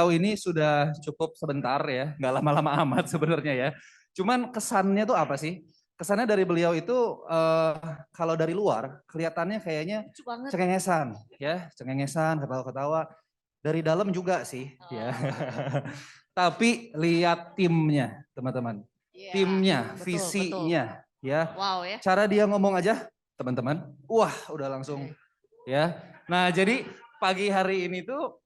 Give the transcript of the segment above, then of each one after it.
beliau ini sudah cukup sebentar ya, nggak lama-lama amat sebenarnya ya. Cuman kesannya tuh apa sih? Kesannya dari beliau itu kalau dari luar kelihatannya kayaknya cengengesan ya, cengengesan, ketawa-ketawa. Dari dalam juga sih ya. Tapi lihat timnya, teman-teman. Ya, timnya, betul, visinya ya. Wow ya. Cara dia ngomong aja, teman-teman. Wah, udah langsung ya. Nah, jadi pagi hari ini tuh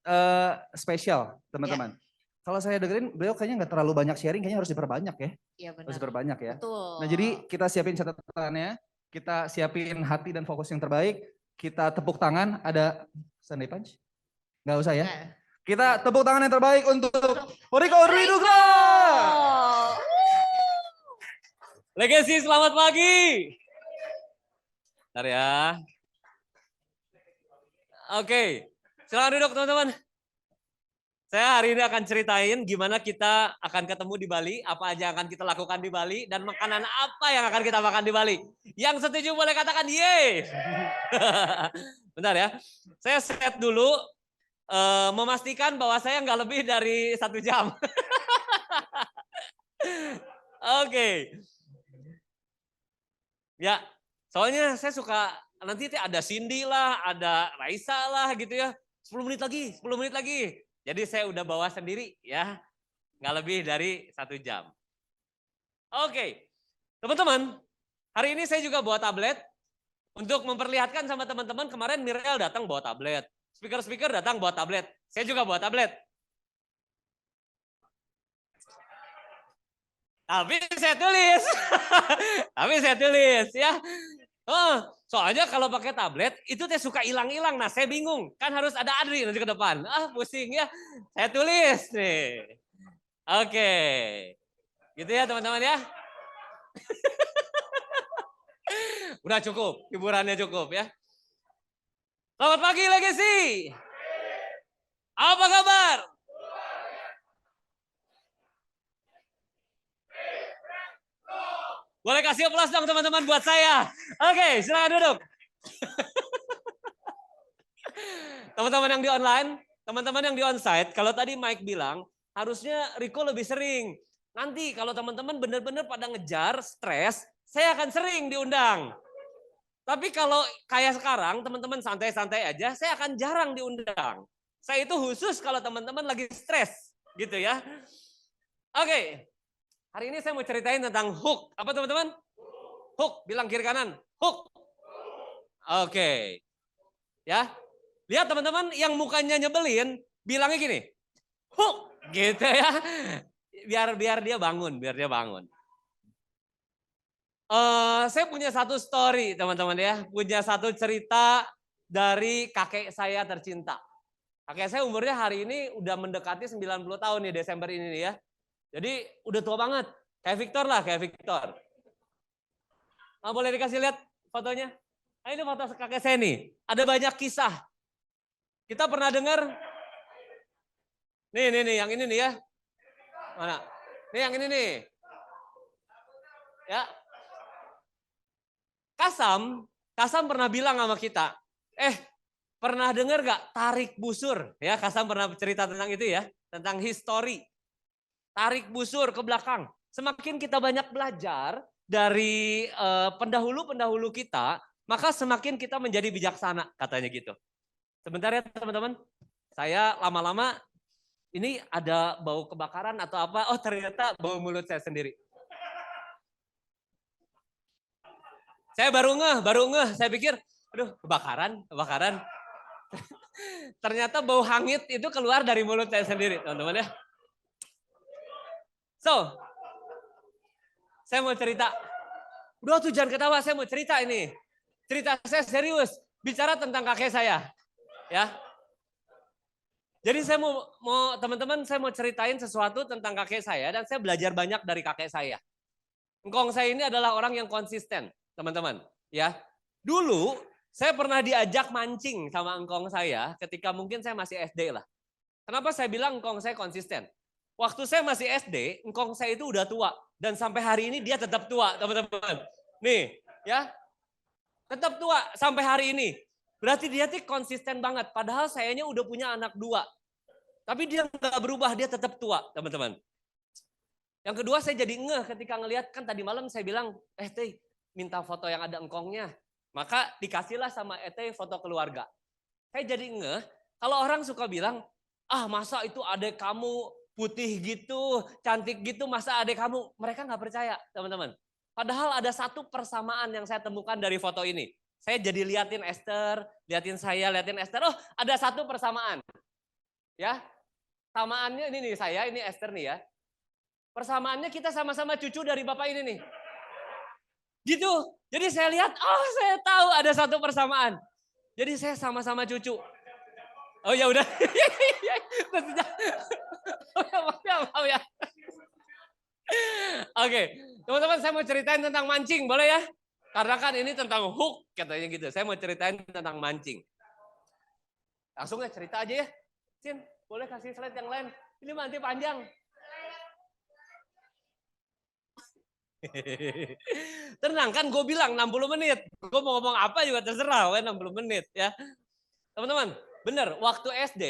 spesial, teman-teman. Kalau saya dengerin, beliau kayaknya nggak terlalu banyak sharing, kayaknya harus diperbanyak ya. Iya benar. Harus diperbanyak ya. Betul. Nah, jadi kita siapin catatannya, kita siapin hati dan fokus yang terbaik, kita tepuk tangan, ada Sunday Punch? Nggak usah ya. Kita tepuk tangan yang terbaik untuk Riko Dwi Nugroho. Legacy, selamat pagi. Bentar ya. Oke, silakan duduk teman-teman. Saya hari ini akan ceritain gimana kita akan ketemu di Bali, apa aja yang akan kita lakukan di Bali, dan makanan apa yang akan kita makan di Bali. Yang setuju boleh katakan yeay. Bentar ya, saya set dulu, memastikan bahwa saya nggak lebih dari 1 jam. Oke. Ya, soalnya saya suka, nanti ada Cindy lah, ada Raisa lah gitu ya. 10 menit lagi, 10 menit lagi. Jadi saya udah bawa sendiri ya, nggak lebih dari 1 jam. Oke, teman-teman, hari ini saya juga bawa tablet untuk memperlihatkan sama teman-teman. Kemarin Mirel datang bawa tablet, speaker datang bawa tablet, saya juga bawa tablet. Tapi saya tulis, tapi saya tulis ya. Soalnya kalau pakai tablet itu teh suka hilang-hilang. Nah saya bingung, kan harus ada Adri nanti ke depan. Pusing ya. Saya tulis nih. Oke, gitu ya teman-teman ya. Udah cukup, hiburannya cukup ya. Selamat pagi Legacy. Apa kabar? Boleh kasih aplaus dong teman-teman buat saya. Oke, silakan duduk. Teman-teman yang di online, teman-teman yang di onsite, kalau tadi Mike bilang, harusnya Riko lebih sering. Nanti kalau teman-teman benar-benar pada ngejar, stres, saya akan sering diundang. Tapi kalau kayak sekarang, teman-teman santai-santai aja, saya akan jarang diundang. Saya itu khusus kalau teman-teman lagi stres, gitu ya. Oke. Hari ini saya mau ceritain tentang hook. Apa teman-teman? Hook, bilang kiri kanan. Hook. Oke. Ya. Lihat teman-teman yang mukanya nyebelin, bilangnya gini. Hook, gitu ya. Biar dia bangun, saya punya satu story teman-teman ya. Punya satu cerita dari kakek saya tercinta. Kakek saya umurnya hari ini udah mendekati 90 tahun nih Desember ini nih ya. Jadi udah tua banget, kayak Victor lah, kayak Victor. Boleh dikasih lihat fotonya? Nah, ini foto kakek saya nih, ada banyak kisah. Kita pernah dengar, nih yang ini nih ya. Mana? Nih yang ini nih. Ya. Kasam pernah bilang sama kita, pernah dengar gak tarik busur? Ya, Kasam pernah cerita tentang itu ya, tentang history. Tarik busur ke belakang. Semakin kita banyak belajar dari pendahulu-pendahulu kita, maka semakin kita menjadi bijaksana, katanya gitu. Sebentar ya teman-teman, saya lama-lama ini ada bau kebakaran atau apa, ternyata bau mulut saya sendiri. Saya baru ngeh, saya pikir, aduh kebakaran. Ternyata bau hangit itu keluar dari mulut saya sendiri, teman-teman ya. So, saya mau cerita. Udah tuh jangan ketawa, saya mau cerita ini. Cerita saya serius, bicara tentang kakek saya. Ya. Jadi saya mau teman-teman, saya mau ceritain sesuatu tentang kakek saya dan saya belajar banyak dari kakek saya. Engkong saya ini adalah orang yang konsisten, teman-teman. Ya. Dulu saya pernah diajak mancing sama engkong saya ketika mungkin saya masih SD lah. Kenapa saya bilang engkong saya konsisten? Waktu saya masih SD, engkong saya itu udah tua. Dan sampai hari ini dia tetap tua, teman-teman. Nih, ya. Tetap tua sampai hari ini. Berarti dia tuh konsisten banget. Padahal sayanya udah punya anak 2. Tapi dia nggak berubah, dia tetap tua, teman-teman. Yang kedua saya jadi ngeh ketika ngelihat, kan tadi malam saya bilang, Teh minta foto yang ada engkongnya. Maka dikasihlah sama Teh foto keluarga. Saya jadi ngeh, kalau orang suka bilang, masa itu adek kamu putih gitu, cantik gitu, masa adek kamu, mereka nggak percaya teman-teman. Padahal ada satu persamaan yang saya temukan dari foto ini. Saya jadi liatin Esther, liatin saya, liatin Esther, ada satu persamaan. Ya, samaannya ini nih saya, ini Esther nih ya. Persamaannya kita sama-sama cucu dari bapak ini nih. Gitu. Jadi saya lihat, saya tahu ada satu persamaan. Jadi saya sama-sama cucu. Oh ya udah. Maaf ya. Oke, teman-teman saya mau ceritain tentang mancing, boleh ya? Karena kan ini tentang hook katanya gitu. Saya mau ceritain tentang mancing. Langsung ya cerita aja ya. Sin, boleh kasih slide yang lain. Ini nanti panjang. Tenang kan gue bilang 60 menit. Gue mau ngomong apa juga terserah, 60 menit ya. Teman-teman, bener waktu SD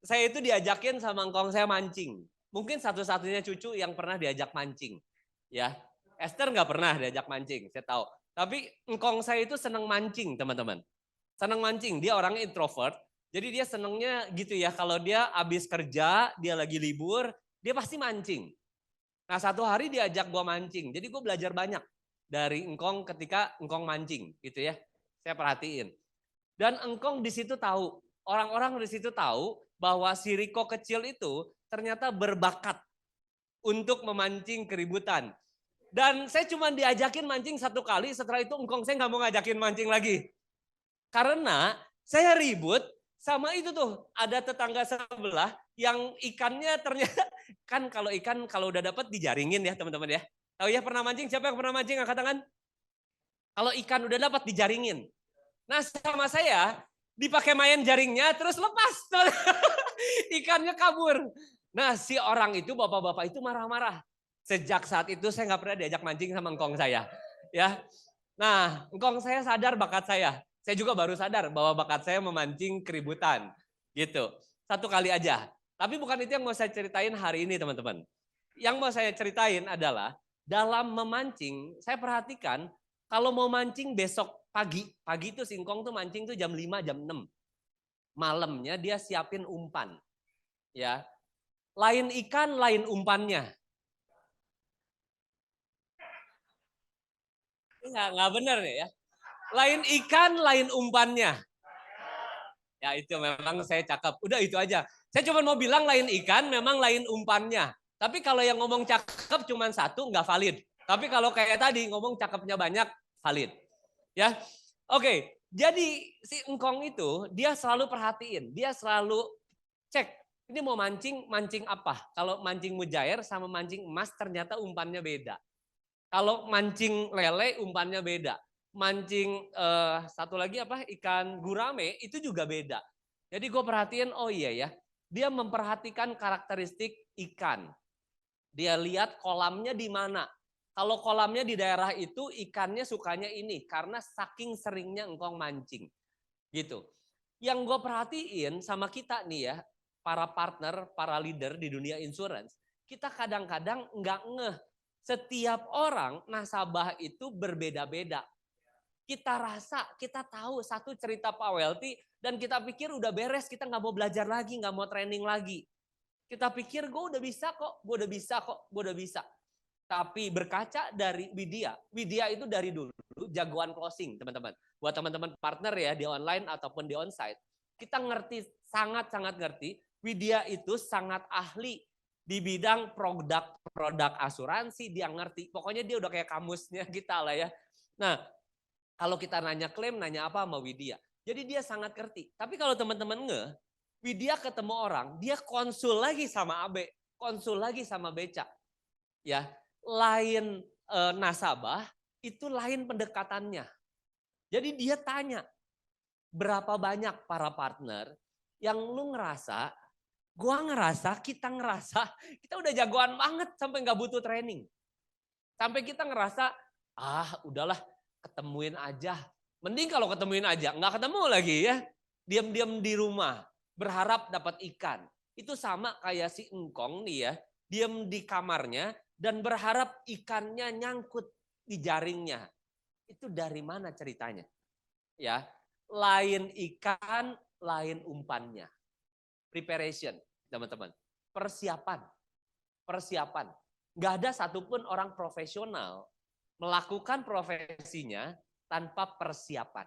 saya itu diajakin sama engkong saya mancing. Mungkin satu-satunya cucu yang pernah diajak mancing. Ya, Esther nggak pernah diajak mancing, saya tahu. Tapi engkong saya itu seneng mancing, teman-teman. Seneng mancing, dia orangnya introvert. Jadi dia senengnya gitu ya, kalau dia habis kerja, dia lagi libur, dia pasti mancing. Nah satu hari diajak gue mancing, jadi gue belajar banyak dari engkong ketika engkong mancing gitu ya. Saya perhatiin. Dan engkong di situ tahu, orang-orang di situ tahu bahwa si Riko kecil itu ternyata berbakat untuk memancing keributan. Dan saya cuma diajakin mancing satu kali, setelah itu engkong saya nggak mau ngajakin mancing lagi. Karena saya ribut sama itu tuh, ada tetangga sebelah yang ikannya ternyata, kan kalau ikan kalau udah dapat dijaringin ya teman-teman ya. Tahu ya pernah mancing, siapa yang pernah mancing angkat tangan? Kalau ikan udah dapat dijaringin. Nah sama saya dipakai main jaringnya terus lepas. Ikannya kabur. Nah si orang itu, bapak-bapak itu marah-marah. Sejak saat itu saya nggak pernah diajak mancing sama engkong saya. Ya. Nah engkong saya sadar bakat saya. Saya juga baru sadar bahwa bakat saya memancing keributan. Gitu. Satu kali aja. Tapi bukan itu yang mau saya ceritain hari ini teman-teman. Yang mau saya ceritain adalah dalam memancing, saya perhatikan kalau mau mancing besok pagi itu singkong tuh mancing tuh jam 5, jam 6. Malamnya dia siapin umpan. Ya. Lain ikan, lain umpannya. Enggak benar nih ya. Lain ikan, lain umpannya. Ya itu memang saya cakep. Udah itu aja. Saya cuma mau bilang lain ikan, memang lain umpannya. Tapi kalau yang ngomong cakep cuma satu, nggak valid. Tapi kalau kayak tadi ngomong cakepnya banyak, valid. Ya, oke. Jadi si engkong itu dia selalu perhatiin, dia selalu cek. Ini mau mancing, mancing apa? Kalau mancing mujair sama mancing emas ternyata umpannya beda. Kalau mancing lele umpannya beda. Mancing satu lagi apa ikan gurame itu juga beda. Jadi gue perhatiin oh iya ya, dia memperhatikan karakteristik ikan. Dia lihat kolamnya di mana. Kalau kolamnya di daerah itu ikannya sukanya ini karena saking seringnya engkong mancing. Gitu. Yang gue perhatiin sama kita nih ya, para partner, para leader di dunia insurance, kita kadang-kadang nggak ngeh. Setiap orang nasabah itu berbeda-beda. Kita rasa, kita tahu satu cerita Pak Welty dan kita pikir udah beres, kita nggak mau belajar lagi, nggak mau training lagi. Kita pikir gue udah bisa kok, gue udah bisa kok, gue udah bisa. Tapi berkaca dari Widya itu dari dulu jagoan closing teman-teman. Buat teman-teman partner ya di online ataupun di onsite, kita ngerti, sangat-sangat ngerti, Widya itu sangat ahli di bidang produk asuransi, dia ngerti. Pokoknya dia udah kayak kamusnya kita lah ya. Nah, kalau kita nanya klaim, nanya apa sama Widya. Jadi dia sangat ngerti. Tapi kalau teman-teman Widya ketemu orang, dia konsul lagi sama Abe, konsul lagi sama Beca. Ya, lain nasabah, itu lain pendekatannya. Jadi dia tanya, berapa banyak para partner yang lu ngerasa, gua ngerasa, kita udah jagoan banget sampai nggak butuh training. Sampai kita ngerasa, udahlah ketemuin aja. Mending kalau ketemuin aja, nggak ketemu lagi ya. Diam-diam di rumah, berharap dapat ikan. Itu sama kayak si engkong nih ya, diem di kamarnya dan berharap ikannya nyangkut di jaringnya. Itu dari mana ceritanya? Ya, lain ikan, lain umpannya. Preparation, teman-teman. Persiapan. Nggak ada satupun orang profesional melakukan profesinya tanpa persiapan.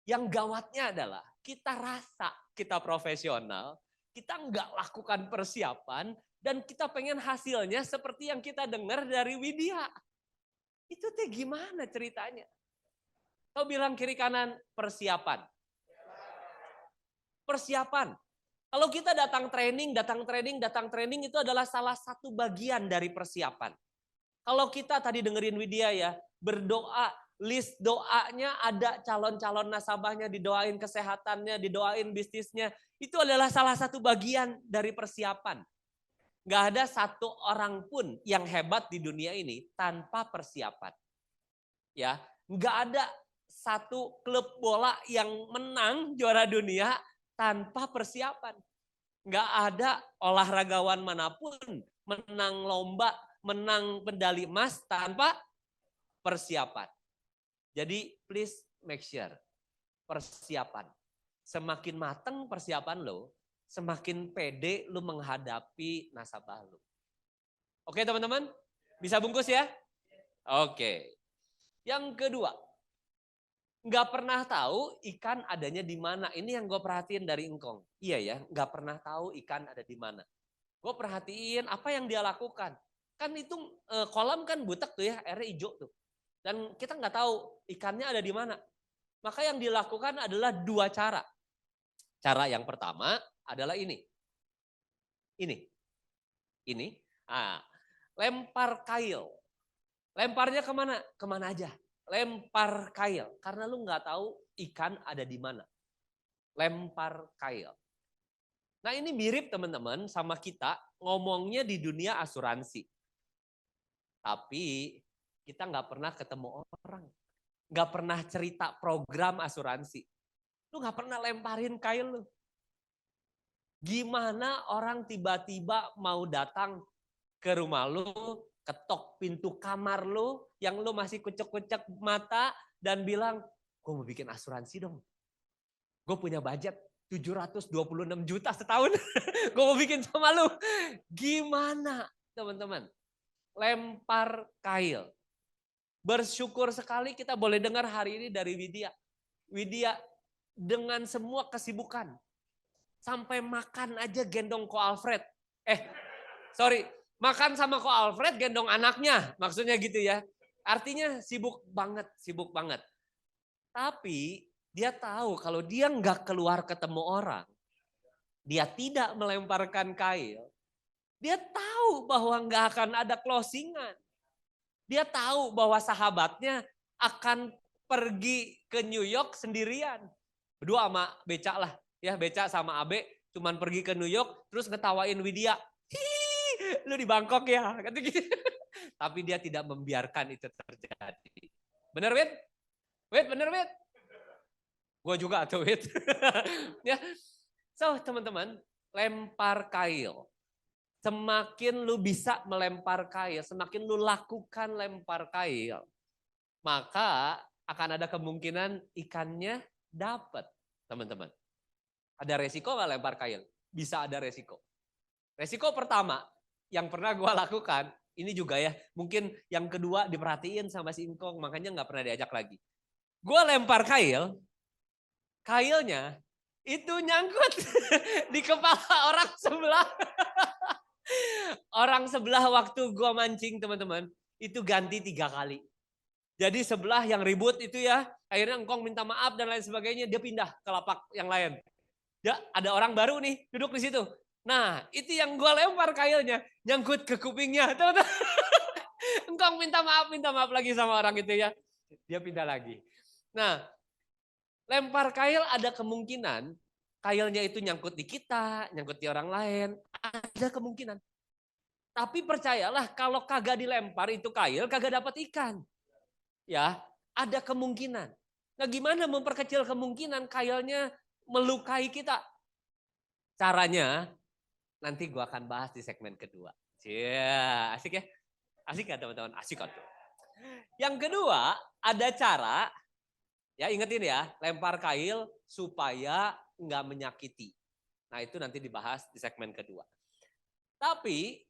Yang gawatnya adalah kita rasa kita profesional, kita nggak lakukan persiapan, dan kita pengen hasilnya seperti yang kita dengar dari Widya. Itu teh gimana ceritanya? Kau bilang kiri kanan persiapan. Persiapan. Kalau kita datang training itu adalah salah satu bagian dari persiapan. Kalau kita tadi dengerin Widya ya, berdoa, list doanya ada calon-calon nasabahnya, didoain kesehatannya, didoain bisnisnya. Itu adalah salah satu bagian dari persiapan. Gak ada satu orang pun yang hebat di dunia ini tanpa persiapan. Ya, gak ada satu klub bola yang menang juara dunia tanpa persiapan. Gak ada olahragawan manapun menang lomba, menang medali emas tanpa persiapan. Jadi please make sure persiapan. Semakin matang persiapan lo, semakin pede lo menghadapi nasabah lo. Oke teman-teman, bisa bungkus ya? Oke. Yang kedua, nggak pernah tahu ikan adanya di mana. Ini yang gue perhatiin dari engkong. Iya ya, nggak pernah tahu ikan ada di mana. Gue perhatiin apa yang dia lakukan. Kan itu kolam kan butek tuh ya, airnya hijau tuh. Dan kita nggak tahu ikannya ada di mana. Maka yang dilakukan adalah dua cara. Cara yang pertama adalah ini. Ini. Lempar kail. Lemparnya kemana? Kemana aja. Lempar kail. Karena lu nggak tahu ikan ada di mana. Lempar kail. Nah ini mirip teman-teman sama kita ngomongnya di dunia asuransi. Tapi kita nggak pernah ketemu orang. Nggak pernah cerita program asuransi. Lu nggak pernah lemparin kail lu. Gimana orang tiba-tiba mau datang ke rumah lu, ketok pintu kamar lu, yang lu masih kucek-kucek mata dan bilang, gue mau bikin asuransi dong. Gue punya budget 726 juta setahun. Gue mau bikin sama lu. Gimana teman-teman? Lempar kail. Bersyukur sekali kita boleh dengar hari ini dari Widya. Widya dengan semua kesibukan. Sampai makan aja gendong Ko Alfred. Makan sama Ko Alfred gendong anaknya. Maksudnya gitu ya. Artinya sibuk banget. Tapi dia tahu kalau dia nggak keluar ketemu orang, dia tidak melemparkan kail, dia tahu bahwa nggak akan ada closingan. Dia tahu bahwa sahabatnya akan pergi ke New York sendirian. Berdua sama Beca lah. Ya Beca sama Abe cuman pergi ke New York terus ngetawain Widya. Hihihi, lu di Bangkok ya. Kata gitu. Tapi dia tidak membiarkan itu terjadi. Bener Wid? Wid bener Wid? Gue juga tuh Wid. Ya. So teman-teman, lempar kail. Semakin lu bisa melempar kail, semakin lu lakukan lempar kail, maka akan ada kemungkinan ikannya dapat, teman-teman. Ada resiko nggak lempar kail? Bisa ada resiko. Resiko pertama yang pernah gue lakukan, ini juga ya, mungkin yang kedua diperhatiin sama si Ingkong, makanya nggak pernah diajak lagi. Gue lempar kail, kailnya itu nyangkut di kepala orang sebelah. Orang sebelah waktu gue mancing teman-teman, itu ganti 3 kali. Jadi sebelah yang ribut itu ya, akhirnya Engkong minta maaf dan lain sebagainya, dia pindah ke lapak yang lain. Ya, ada orang baru nih duduk di situ. Nah, itu yang gue lempar kailnya, nyangkut ke kupingnya. Engkong minta maaf lagi sama orang itu ya. Dia pindah lagi. Nah, lempar kail ada kemungkinan, kailnya itu nyangkut di kita, nyangkut di orang lain. Ada kemungkinan. Tapi percayalah kalau kagak dilempar itu kail, kagak dapat ikan. Ya, ada kemungkinan. Nah, gimana memperkecil kemungkinan kailnya melukai kita? Caranya nanti gue akan bahas di segmen kedua. Asik ya? Asik kan teman-teman? Asik kan? Yang kedua, ada cara, ya ingetin ya, lempar kail supaya nggak menyakiti. Nah itu nanti dibahas di segmen kedua. Tapi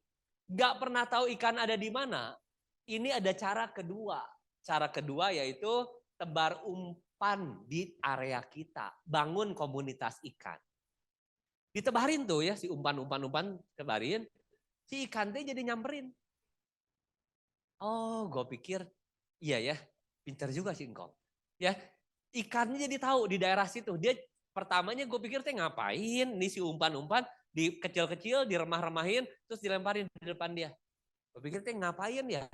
nggak pernah tahu ikan ada di mana, ini ada cara kedua. Cara kedua yaitu tebar umpan di area kita, bangun komunitas ikan. Ditebarin tuh ya si umpan tebarin, si ikan teh jadi nyamperin. Oh, gue pikir iya ya, pintar juga sih engkau. Ya, ikannya jadi tahu di daerah situ. Dia pertamanya gue pikir teh ngapain nih si umpan-umpan di kecil-kecil diremah-remahin terus dilemparin di depan dia. Gue pikir teh ngapain ya?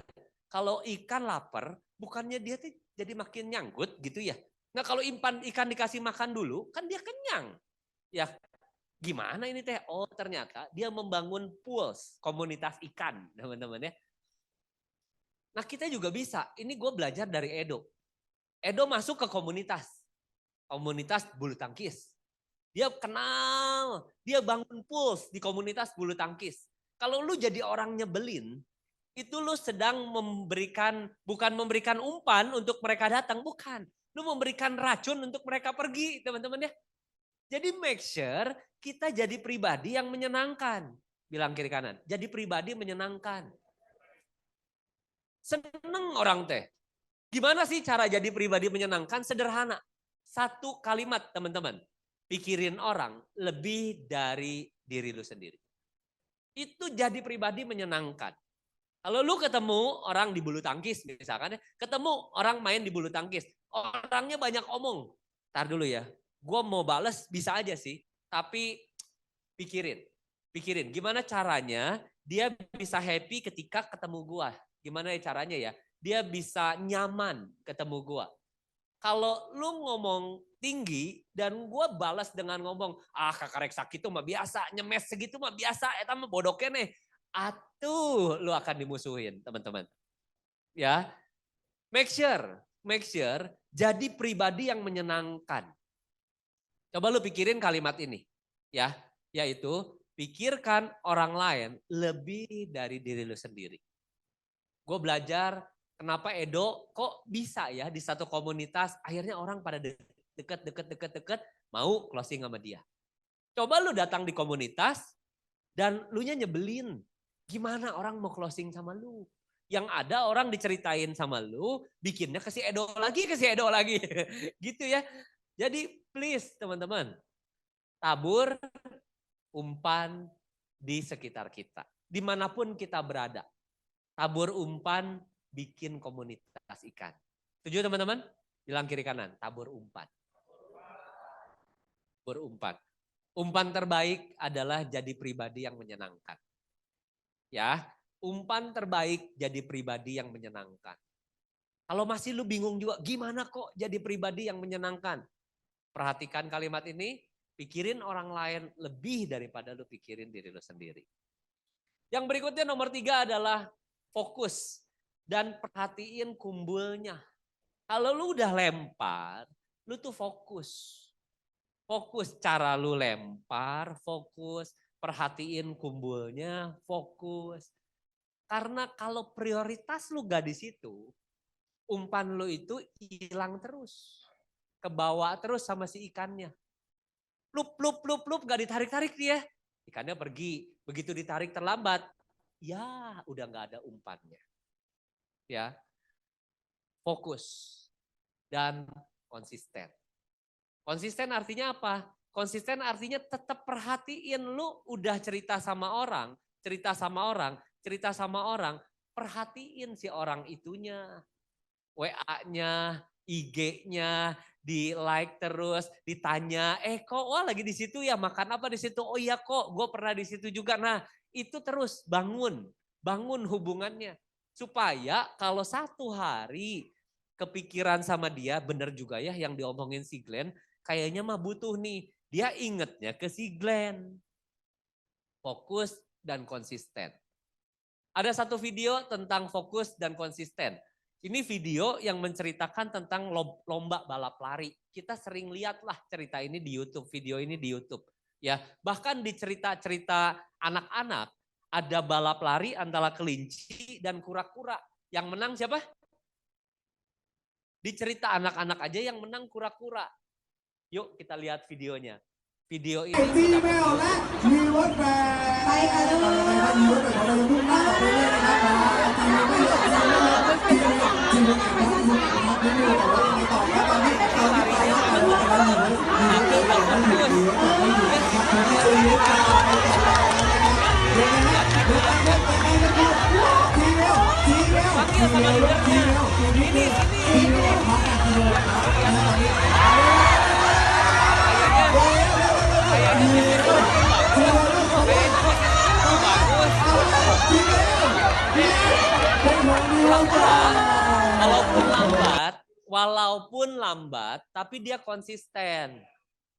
Kalau ikan lapar, bukannya dia tuh jadi makin nyanggut gitu ya. Nah kalau ikan dikasih makan dulu, kan dia kenyang. Ya gimana ini teh? Oh ternyata dia membangun pools, komunitas ikan teman-teman ya. Nah kita juga bisa, ini gue belajar dari Edo. Edo masuk ke komunitas bulu tangkis. Dia kenal, dia bangun pools di komunitas bulu tangkis. Kalau lu jadi orang nyebelin, itu lu sedang bukan memberikan umpan untuk mereka datang, bukan. Lu memberikan racun untuk mereka pergi, teman-teman ya. Jadi make sure kita jadi pribadi yang menyenangkan. Bilang kiri kanan, jadi pribadi menyenangkan. Seneng orang teh. Gimana sih cara jadi pribadi menyenangkan? Sederhana. Satu kalimat teman-teman. Pikirin orang lebih dari diri lu sendiri. Itu jadi pribadi menyenangkan. Kalau lu ketemu orang di bulu tangkis misalkan, ketemu orang main di bulu tangkis, orangnya banyak omong. Ntar dulu ya, gue mau bales bisa aja sih, tapi pikirin gimana caranya dia bisa happy ketika ketemu gue. Gimana caranya ya, dia bisa nyaman ketemu gue. Kalau lu ngomong tinggi dan gue balas dengan ngomong, kakak rek sakit itu mah biasa, nyemes segitu mah biasa, eta mah bodoknya nih. Atuh lu akan dimusuhin teman-teman. Ya, make sure jadi pribadi yang menyenangkan. Coba lu pikirin kalimat ini, ya, yaitu pikirkan orang lain lebih dari diri lu sendiri. Gue belajar kenapa Edo kok bisa ya di satu komunitas akhirnya orang pada deket mau closing sama dia. Coba lu datang di komunitas dan lu nya nyebelin. Gimana orang mau closing sama lu? Yang ada orang diceritain sama lu, bikinnya ke si Edo lagi, gitu ya. Jadi please teman-teman, tabur umpan di sekitar kita. Dimanapun kita berada. Tabur umpan bikin komunitas ikan. Setuju teman-teman? Bilang kiri kanan, tabur umpan. Tabur umpan. Umpan terbaik adalah jadi pribadi yang menyenangkan. Ya, umpan terbaik jadi pribadi yang menyenangkan. Kalau masih lu bingung juga, gimana kok jadi pribadi yang menyenangkan? Perhatikan kalimat ini, pikirin orang lain lebih daripada lu pikirin diri lu sendiri. Yang berikutnya nomor 3 adalah fokus dan perhatiin kumbulnya. Kalau lu udah lempar, lu tuh fokus. Fokus cara lu lempar, fokus. Perhatiin kumbulnya, fokus. Karena kalau prioritas lu gak di situ, umpan lu itu hilang terus. Kebawa terus sama si ikannya. Lup, gak ditarik-tarik dia. Ikannya pergi, begitu ditarik terlambat, ya udah gak ada umpannya. Ya, fokus dan konsisten. Konsisten artinya apa? Konsisten artinya tetap perhatiin lu udah cerita sama orang, perhatiin si orang itunya. WA-nya, IG-nya, di like terus, ditanya, kok wah lagi di situ ya, makan apa di situ? Oh iya kok, gue pernah di situ juga. Nah, itu terus bangun hubungannya. Supaya kalau satu hari kepikiran sama dia, bener juga ya yang diomongin si Glenn, kayaknya mah butuh nih. Dia ingetnya ke si Glenn. Fokus dan konsisten. Ada satu video tentang fokus dan konsisten. Ini video yang menceritakan tentang lomba balap lari. Kita sering lihatlah cerita ini di YouTube, video ini di YouTube. Ya, bahkan di cerita-cerita anak-anak ada balap lari antara kelinci dan kura-kura. Yang menang siapa? Di cerita anak-anak aja yang menang kura-kura. Yuk kita lihat videonya. Video ini จี mendapat เมล views และยีเวิร์ดแฟร์ไปค่ะทุกคนยีเวิร์ดแฟร์ของเราจะมุ่งหน้าต่อไปเรื่อยๆนะครับจีเมลไม่เยอะนะครับจีเมลจีเมลเก่งมากจีเมลเก่งมากจีเมลแต่ว่ายังไงต่อครับตอนนี้เราที่ไปแล้วไปแล้วยีเวิร์ดยีเวิร์ดไม่อยู่ยีเวิร์ดไม่อยู่นะครับยีเวิร์ดไปต่อไปต่อเดี๋ยวนะเดี๋ยวนะเดี๋ยวนะจีเมลจีเมลจีเมลจีเมลจีเมลจีเมลมาจีเมลwalaupun lambat, tapi dia konsisten,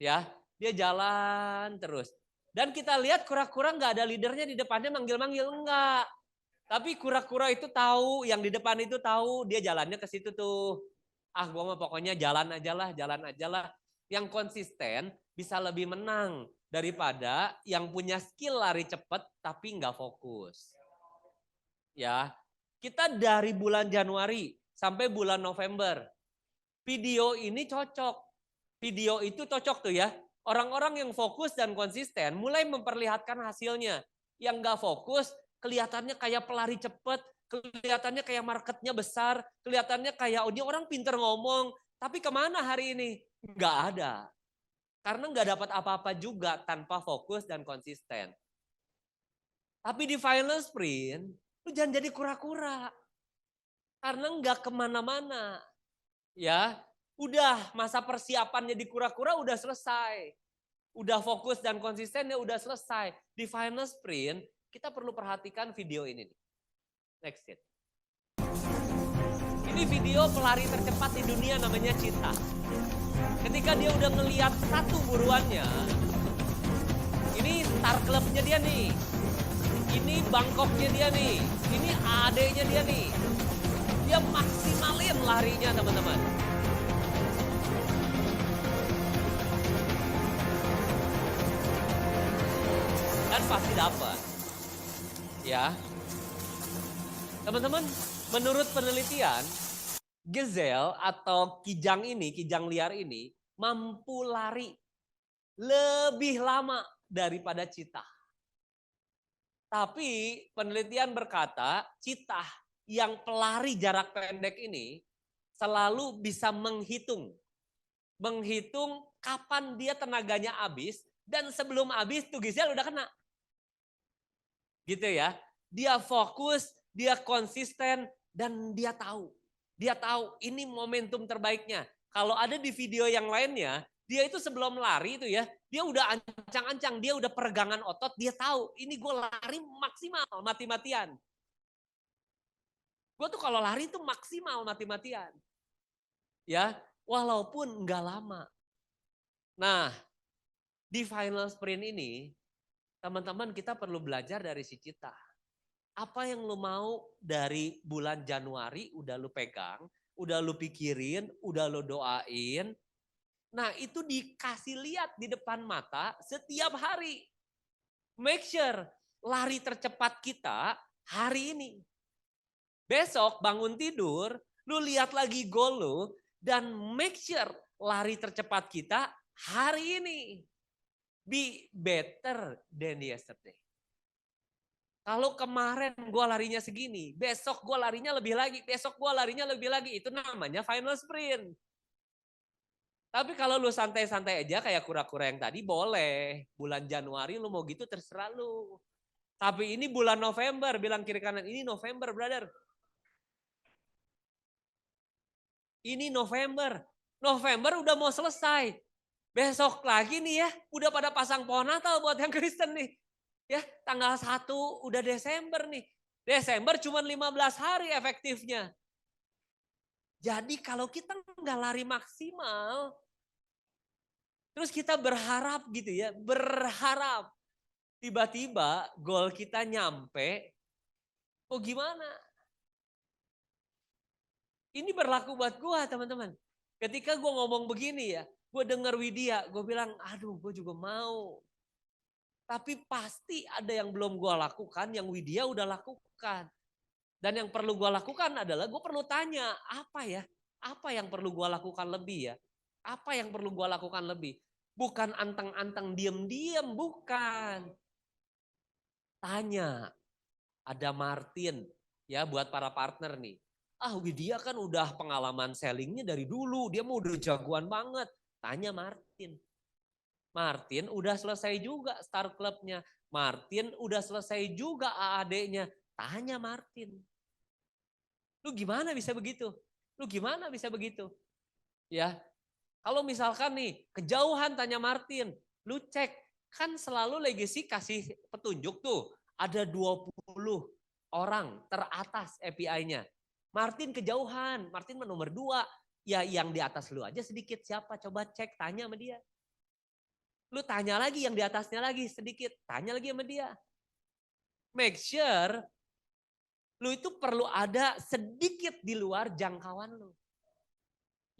ya, dia jalan terus. Dan kita lihat kura-kura nggak ada leadernya di depannya manggil-manggil, enggak. Tapi kura-kura itu tahu, yang di depan itu tahu, dia jalannya ke situ tuh. Ah, gua mah pokoknya jalan aja lah. Yang konsisten bisa lebih menang daripada yang punya skill lari cepat tapi nggak fokus. Ya, kita dari bulan Januari sampai bulan November, video ini cocok. Video itu cocok tuh ya. Orang-orang yang fokus dan konsisten mulai memperlihatkan hasilnya. Yang nggak fokus kelihatannya kayak pelari cepat, kelihatannya kayak marketnya besar, kelihatannya kayak oh ini orang pinter ngomong, tapi kemana hari ini? Nggak ada. Karena nggak dapat apa-apa juga tanpa fokus dan konsisten. Tapi di final sprint, lu jangan jadi kura-kura. Karena nggak kemana-mana. Ya, udah masa persiapannya di kura-kura udah selesai. Udah fokus dan konsistennya udah selesai. Di final sprint, kita perlu perhatikan video ini. Next it. Ini video pelari tercepat di dunia namanya Cheetah. Ketika dia udah ngeliat satu buruannya, ini star clubnya dia nih. Ini Bangkoknya dia nih. Ini AD-nya dia nih. Dia maksimalin larinya teman-teman. Dan pasti dapat. Ya. Teman-teman, menurut penelitian, gazelle atau kijang liar ini mampu lari lebih lama daripada cheetah. Tapi penelitian berkata, cheetah yang pelari jarak pendek ini selalu bisa menghitung kapan dia tenaganya habis dan sebelum habis tuh gazelle udah kena. Gitu ya. Dia fokus, dia konsisten dan dia tahu ini momentum terbaiknya. Kalau ada di video yang lainnya, dia itu sebelum lari itu ya, dia udah ancang-ancang, dia udah peregangan otot, dia tahu ini gue lari maksimal, mati-matian. Gue tuh kalau lari tuh maksimal, mati-matian. Ya, walaupun nggak lama. Nah, di final sprint ini, teman-teman kita perlu belajar dari si Cheetah. Apa yang lu mau dari bulan Januari udah lu pegang, udah lu pikirin, udah lu doain. Nah itu dikasih lihat di depan mata setiap hari. Make sure lari tercepat kita hari ini. Besok bangun tidur, lu lihat lagi goal lu dan make sure lari tercepat kita hari ini. Be better than yesterday. Kalau kemarin gue larinya segini, besok gue larinya lebih lagi, besok gue larinya lebih lagi. Itu namanya final sprint. Tapi kalau lu santai-santai aja kayak kura-kura yang tadi boleh. Bulan Januari lu mau gitu terserah lu. Tapi ini bulan November, bilang kiri kanan, ini November brother. Ini November. November udah mau selesai. Besok lagi nih ya, udah pada pasang pohon Natal buat yang Kristen nih. Ya, tanggal 1 udah Desember nih. Desember cuma 15 hari efektifnya. Jadi kalau kita nggak lari maksimal, terus kita berharap gitu ya, berharap. Tiba-tiba gol kita nyampe, oh gimana? Ini berlaku buat gue teman-teman. Ketika gue ngomong begini ya, gue denger Widya, gue bilang, aduh gue juga mau. Tapi pasti ada yang belum gue lakukan, yang Widya udah lakukan. Dan yang perlu gue lakukan adalah gue perlu tanya, apa ya? Apa yang perlu gue lakukan lebih ya? Apa yang perlu gue lakukan lebih? Bukan anteng-anteng diem-diem, bukan. Tanya, ada Martin ya buat para partner nih. Widya kan udah pengalaman sellingnya dari dulu, dia mau udah jagoan banget. Tanya Martin. Martin udah selesai juga Star Club-nya. Martin udah selesai juga AAD-nya. Tanya Martin. Lu gimana bisa begitu? Lu gimana bisa begitu? Ya, kalau misalkan nih kejauhan tanya Martin, lu cek kan selalu legacy kasih petunjuk tuh. Ada 20 orang teratas API-nya. Martin kejauhan, Martin nomor 2. Ya yang di atas lu aja sedikit siapa? Coba cek, tanya sama dia. Lu tanya lagi yang di atasnya lagi sedikit, tanya lagi sama dia. Make sure lu itu perlu ada sedikit di luar jangkauan lu.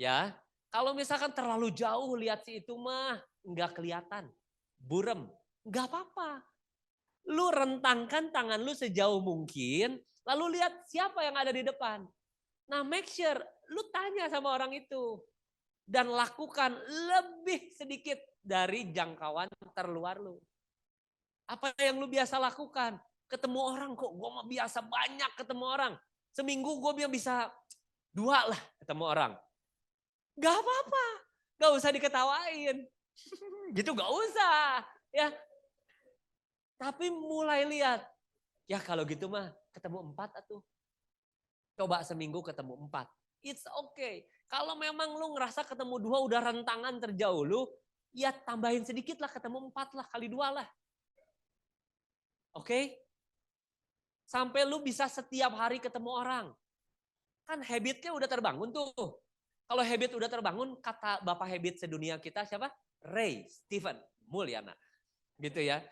Ya, kalau misalkan terlalu jauh lihat si itu mah nggak kelihatan, burem, nggak apa-apa. Lu rentangkan tangan lu sejauh mungkin, lalu lihat siapa yang ada di depan. Nah make sure lu tanya sama orang itu. Dan lakukan lebih sedikit dari jangkauan terluar lu. Apa yang lu biasa lakukan? Ketemu orang kok, gue mah biasa banyak ketemu orang. Seminggu gue bisa 2 lah ketemu orang. Gak apa-apa, gak usah diketawain. Gitu gak usah. Ya. Tapi mulai lihat, ya kalau gitu mah ketemu 4 atuh. Coba seminggu ketemu 4. It's okay. Kalau memang lu ngerasa ketemu 2 udah rentangan terjauh lu, ya tambahin sedikit lah, ketemu 4 lah, kali 2 lah. Oke? Sampai lu bisa setiap hari ketemu orang. Kan habitnya udah terbangun tuh. Kalau habit udah terbangun, kata Bapak habit sedunia kita siapa? Ray Stephen Mulyana. Gitu ya.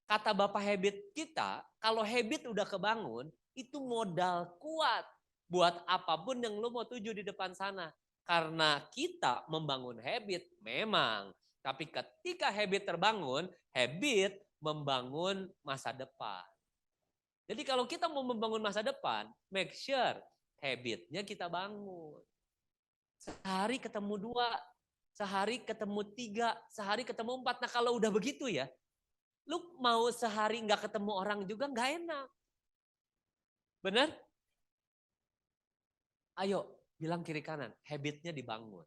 Kata Bapak habit kita, kalau habit udah kebangun, itu modal kuat buat apapun yang lu mau tuju di depan sana. Karena kita membangun habit memang. Tapi ketika habit terbangun, habit membangun masa depan. Jadi kalau kita mau membangun masa depan, make sure habitnya kita bangun. Sehari ketemu 2, sehari ketemu 3, sehari ketemu 4. Nah kalau udah begitu ya, lu mau sehari nggak ketemu orang juga nggak enak. Benar? Ayo, bilang kiri kanan, habitnya dibangun.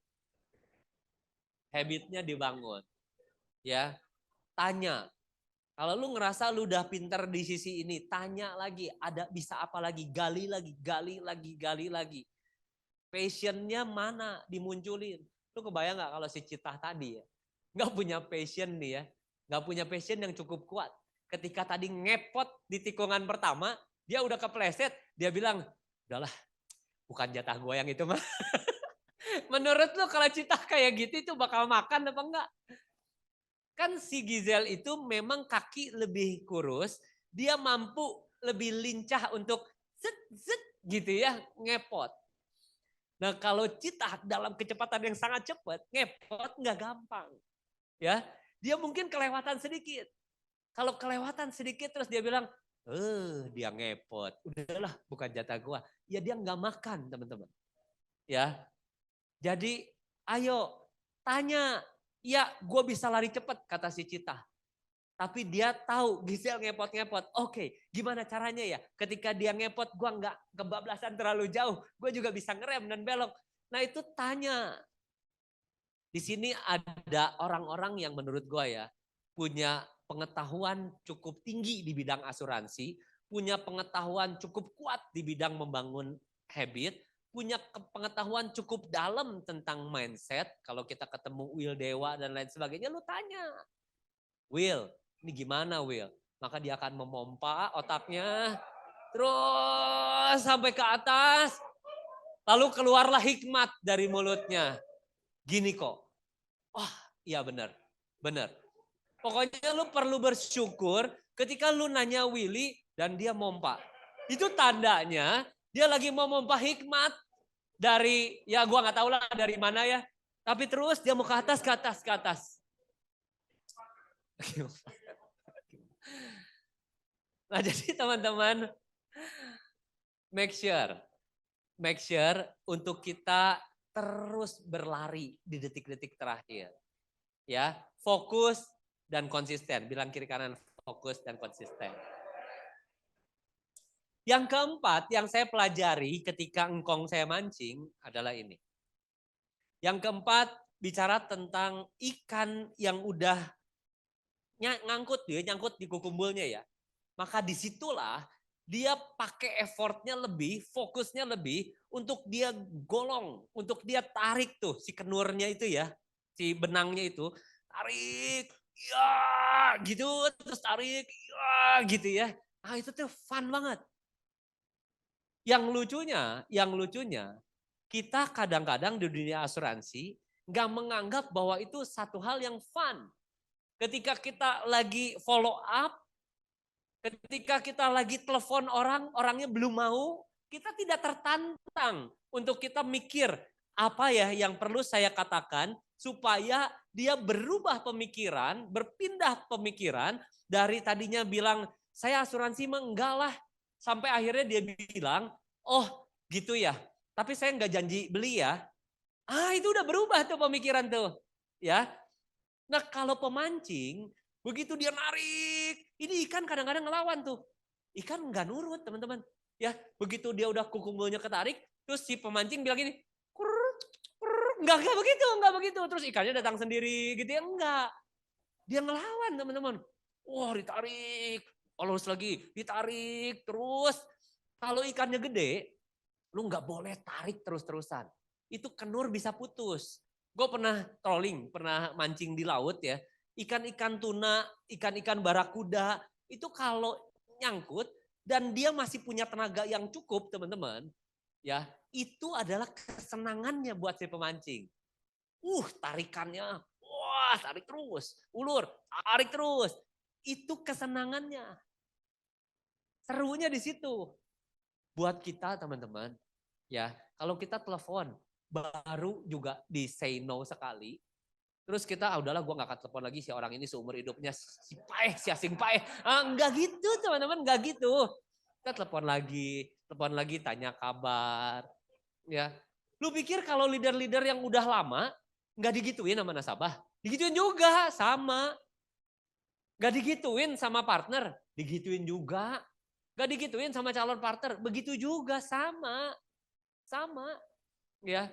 Habitnya dibangun. Ya, tanya. Kalau lu ngerasa lu udah pinter di sisi ini, tanya lagi, ada bisa apa lagi, gali lagi, gali lagi, gali lagi. Passionnya mana dimunculin. Lu kebayang gak kalau si Citah tadi ya, gak punya passion nih ya, gak punya passion yang cukup kuat. Ketika tadi ngepot di tikungan pertama, dia udah kepleset, dia bilang, udahlah, bukan jatah gue yang itu mah. Menurut lu kalau Citah kayak gitu itu bakal makan apa enggak? Kan si Giselle itu memang kaki lebih kurus, dia mampu lebih lincah untuk zet gitu ya, ngepot. Nah kalau Citah dalam kecepatan yang sangat cepat, ngepot nggak gampang. Ya, dia mungkin kelewatan sedikit. Kalau kelewatan sedikit terus dia bilang, dia ngepot. Udahlah, bukan jatah gua. Ya dia nggak makan, teman-teman. Ya. Jadi, ayo tanya. Ya, gue bisa lari cepat, kata si Citah. Tapi dia tahu Giselle ngepot-ngepot. Oke, gimana caranya ya? Ketika dia ngepot, gue nggak kebablasan terlalu jauh. Gue juga bisa ngerem dan belok. Nah itu tanya. Di sini ada orang-orang yang menurut gue ya, punya pengetahuan cukup tinggi di bidang asuransi, punya pengetahuan cukup kuat di bidang membangun habit, punya pengetahuan cukup dalam tentang mindset. Kalau kita ketemu Will Dewa dan lain sebagainya, lu tanya. Will, ini gimana Will? Maka dia akan memompa otaknya, terus sampai ke atas. Lalu keluarlah hikmat dari mulutnya. Gini kok, wah iya benar, benar. Pokoknya lu perlu bersyukur ketika lu nanya Willy dan dia mompa. Itu tandanya dia lagi mau mompa hikmat dari, ya gua nggak tahu lah dari mana ya. Tapi terus dia mau ke atas, ke atas, ke atas. Nah jadi teman-teman, make sure untuk kita terus berlari di detik-detik terakhir. Ya, fokus dan konsisten. Bilang kiri kanan, fokus dan konsisten. Yang keempat yang saya pelajari ketika engkong saya mancing adalah ini. Yang keempat bicara tentang ikan yang udah nyangkut di kukumbulnya ya. Maka disitulah dia pakai effortnya lebih, fokusnya lebih untuk dia golong, untuk dia tarik tuh si kenurnya itu ya, si benangnya itu, tarik, ya gitu, terus tarik, ya gitu ya. Ah itu tuh fun banget. Yang lucunya kita kadang-kadang di dunia asuransi nggak menganggap bahwa itu satu hal yang fun. Ketika kita lagi follow up, ketika kita lagi telepon orang, orangnya belum mau, kita tidak tertantang untuk kita mikir apa ya yang perlu saya katakan supaya dia berubah pemikiran, berpindah pemikiran dari tadinya bilang saya asuransi mah enggak lah, sampai akhirnya dia bilang, oh gitu ya, tapi saya enggak janji beli ya. Ah itu udah berubah tuh pemikiran tuh, ya. Nah kalau pemancing, begitu dia narik, ini ikan kadang-kadang ngelawan tuh. Ikan nggak nurut teman-teman. Ya, begitu dia udah kukumbulnya ketarik, terus si pemancing bilang gini, enggak begitu. Terus ikannya datang sendiri gitu ya, enggak. Dia ngelawan teman-teman. Wah ditarik, polos lagi, ditarik terus. Kalau ikannya gede, lu nggak boleh tarik terus-terusan. Itu kenur bisa putus. Gue pernah trolling, pernah mancing di laut ya. Ikan-ikan tuna, ikan-ikan barakuda, itu kalau nyangkut dan dia masih punya tenaga yang cukup teman-teman, ya itu adalah kesenangannya buat si pemancing. Tarikannya, wah tarik terus, ulur, tarik terus. Itu kesenangannya. Serunya di situ. Buat kita teman-teman, ya kalau kita telepon, baru juga di say no sekali, terus kita udahlah gue gak akan telepon lagi si orang ini seumur hidupnya si asing paeh. Enggak gitu teman-teman, enggak gitu. Kita telepon lagi tanya kabar. Ya, lu pikir kalau leader-leader yang udah lama nggak digituin sama nasabah? Digituin juga sama. Gak digituin sama partner, digituin juga. Gak digituin sama calon partner, begitu juga sama. Sama. Ya.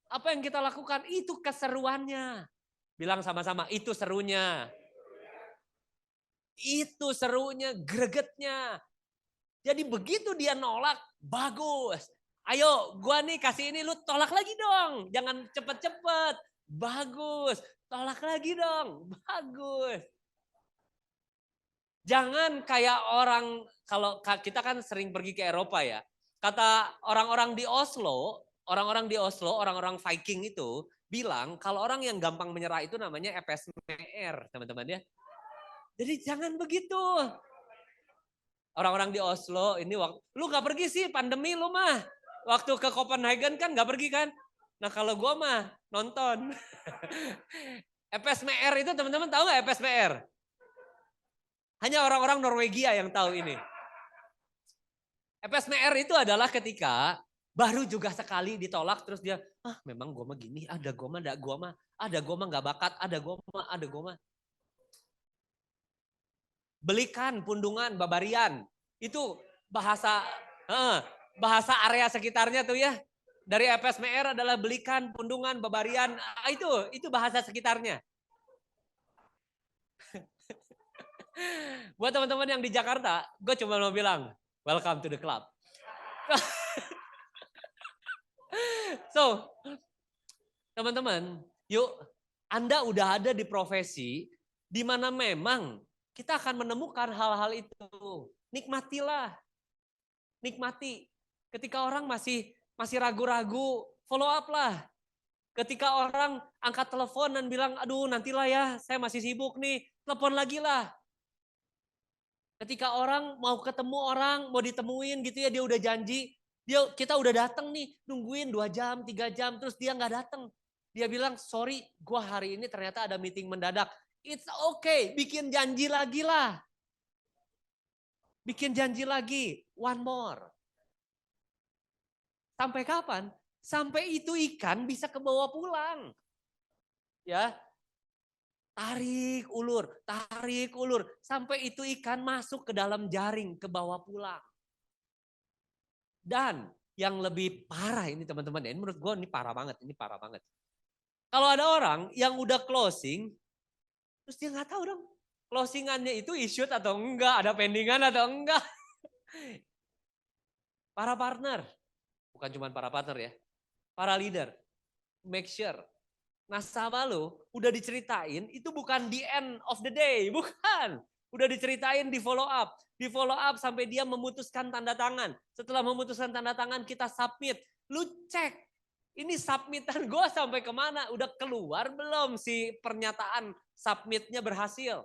Apa yang kita lakukan itu keseruannya. Bilang sama-sama, itu serunya. Itu serunya, gregetnya. Jadi begitu dia nolak, bagus. Ayo, gua nih kasih ini, lu tolak lagi dong. Jangan cepet-cepet. Bagus. Tolak lagi dong. Bagus. Jangan kayak orang, kalau kita kan sering pergi ke Eropa ya. Kata orang-orang di Oslo, orang-orang Viking itu bilang kalau orang yang gampang menyerah itu namanya epesmer, teman-teman ya. Jadi jangan begitu. Orang-orang di Oslo ini lu gak pergi sih pandemi lu mah. Waktu ke Copenhagen kan gak pergi kan. Nah kalau gua mah nonton. epesmer itu teman-teman tahu gak epesmer? Hanya orang-orang Norwegia yang tahu ini. epesmer itu adalah ketika baru juga sekali ditolak terus dia, memang gua mah gini, ada gua mah gak bakat, ada gua mah. Belikan pundungan babarian. Itu bahasa area sekitarnya tuh ya. Dari epesmer adalah belikan pundungan babarian. Itu bahasa sekitarnya. Buat teman-teman yang di Jakarta, gue cuma mau bilang, welcome to the club. So, teman-teman, yuk Anda udah ada di profesi di mana memang kita akan menemukan hal-hal itu. Nikmatilah. Nikmati. Ketika orang masih ragu-ragu, follow up lah. Ketika orang angkat telepon dan bilang, aduh nantilah ya, saya masih sibuk nih, telepon lagi lah. Ketika orang mau ketemu orang, mau ditemuin gitu ya, dia udah janji, kita udah datang nih, nungguin 2 jam, 3 jam, terus dia nggak datang. Dia bilang, sorry, gua hari ini ternyata ada meeting mendadak. It's okay, bikin janji lagi lah. Bikin janji lagi, one more. Sampai kapan? Sampai itu ikan bisa kebawa pulang. Ya, tarik ulur, sampai itu ikan masuk ke dalam jaring, ke bawah pulang. Dan yang lebih parah ini teman-teman, ini menurut gue ini parah banget. Kalau ada orang yang udah closing, terus dia nggak tahu dong, closingannya itu issued atau enggak, ada pendingan atau enggak. Para partner, bukan cuma para partner ya, para leader, make sure nasabah lo udah diceritain, itu bukan the end of the day, bukan. Udah diceritain di follow up sampai dia memutuskan tanda tangan. Setelah memutuskan tanda tangan kita submit, lu cek. Ini submitan gue sampai kemana? Udah keluar belum si pernyataan submitnya berhasil?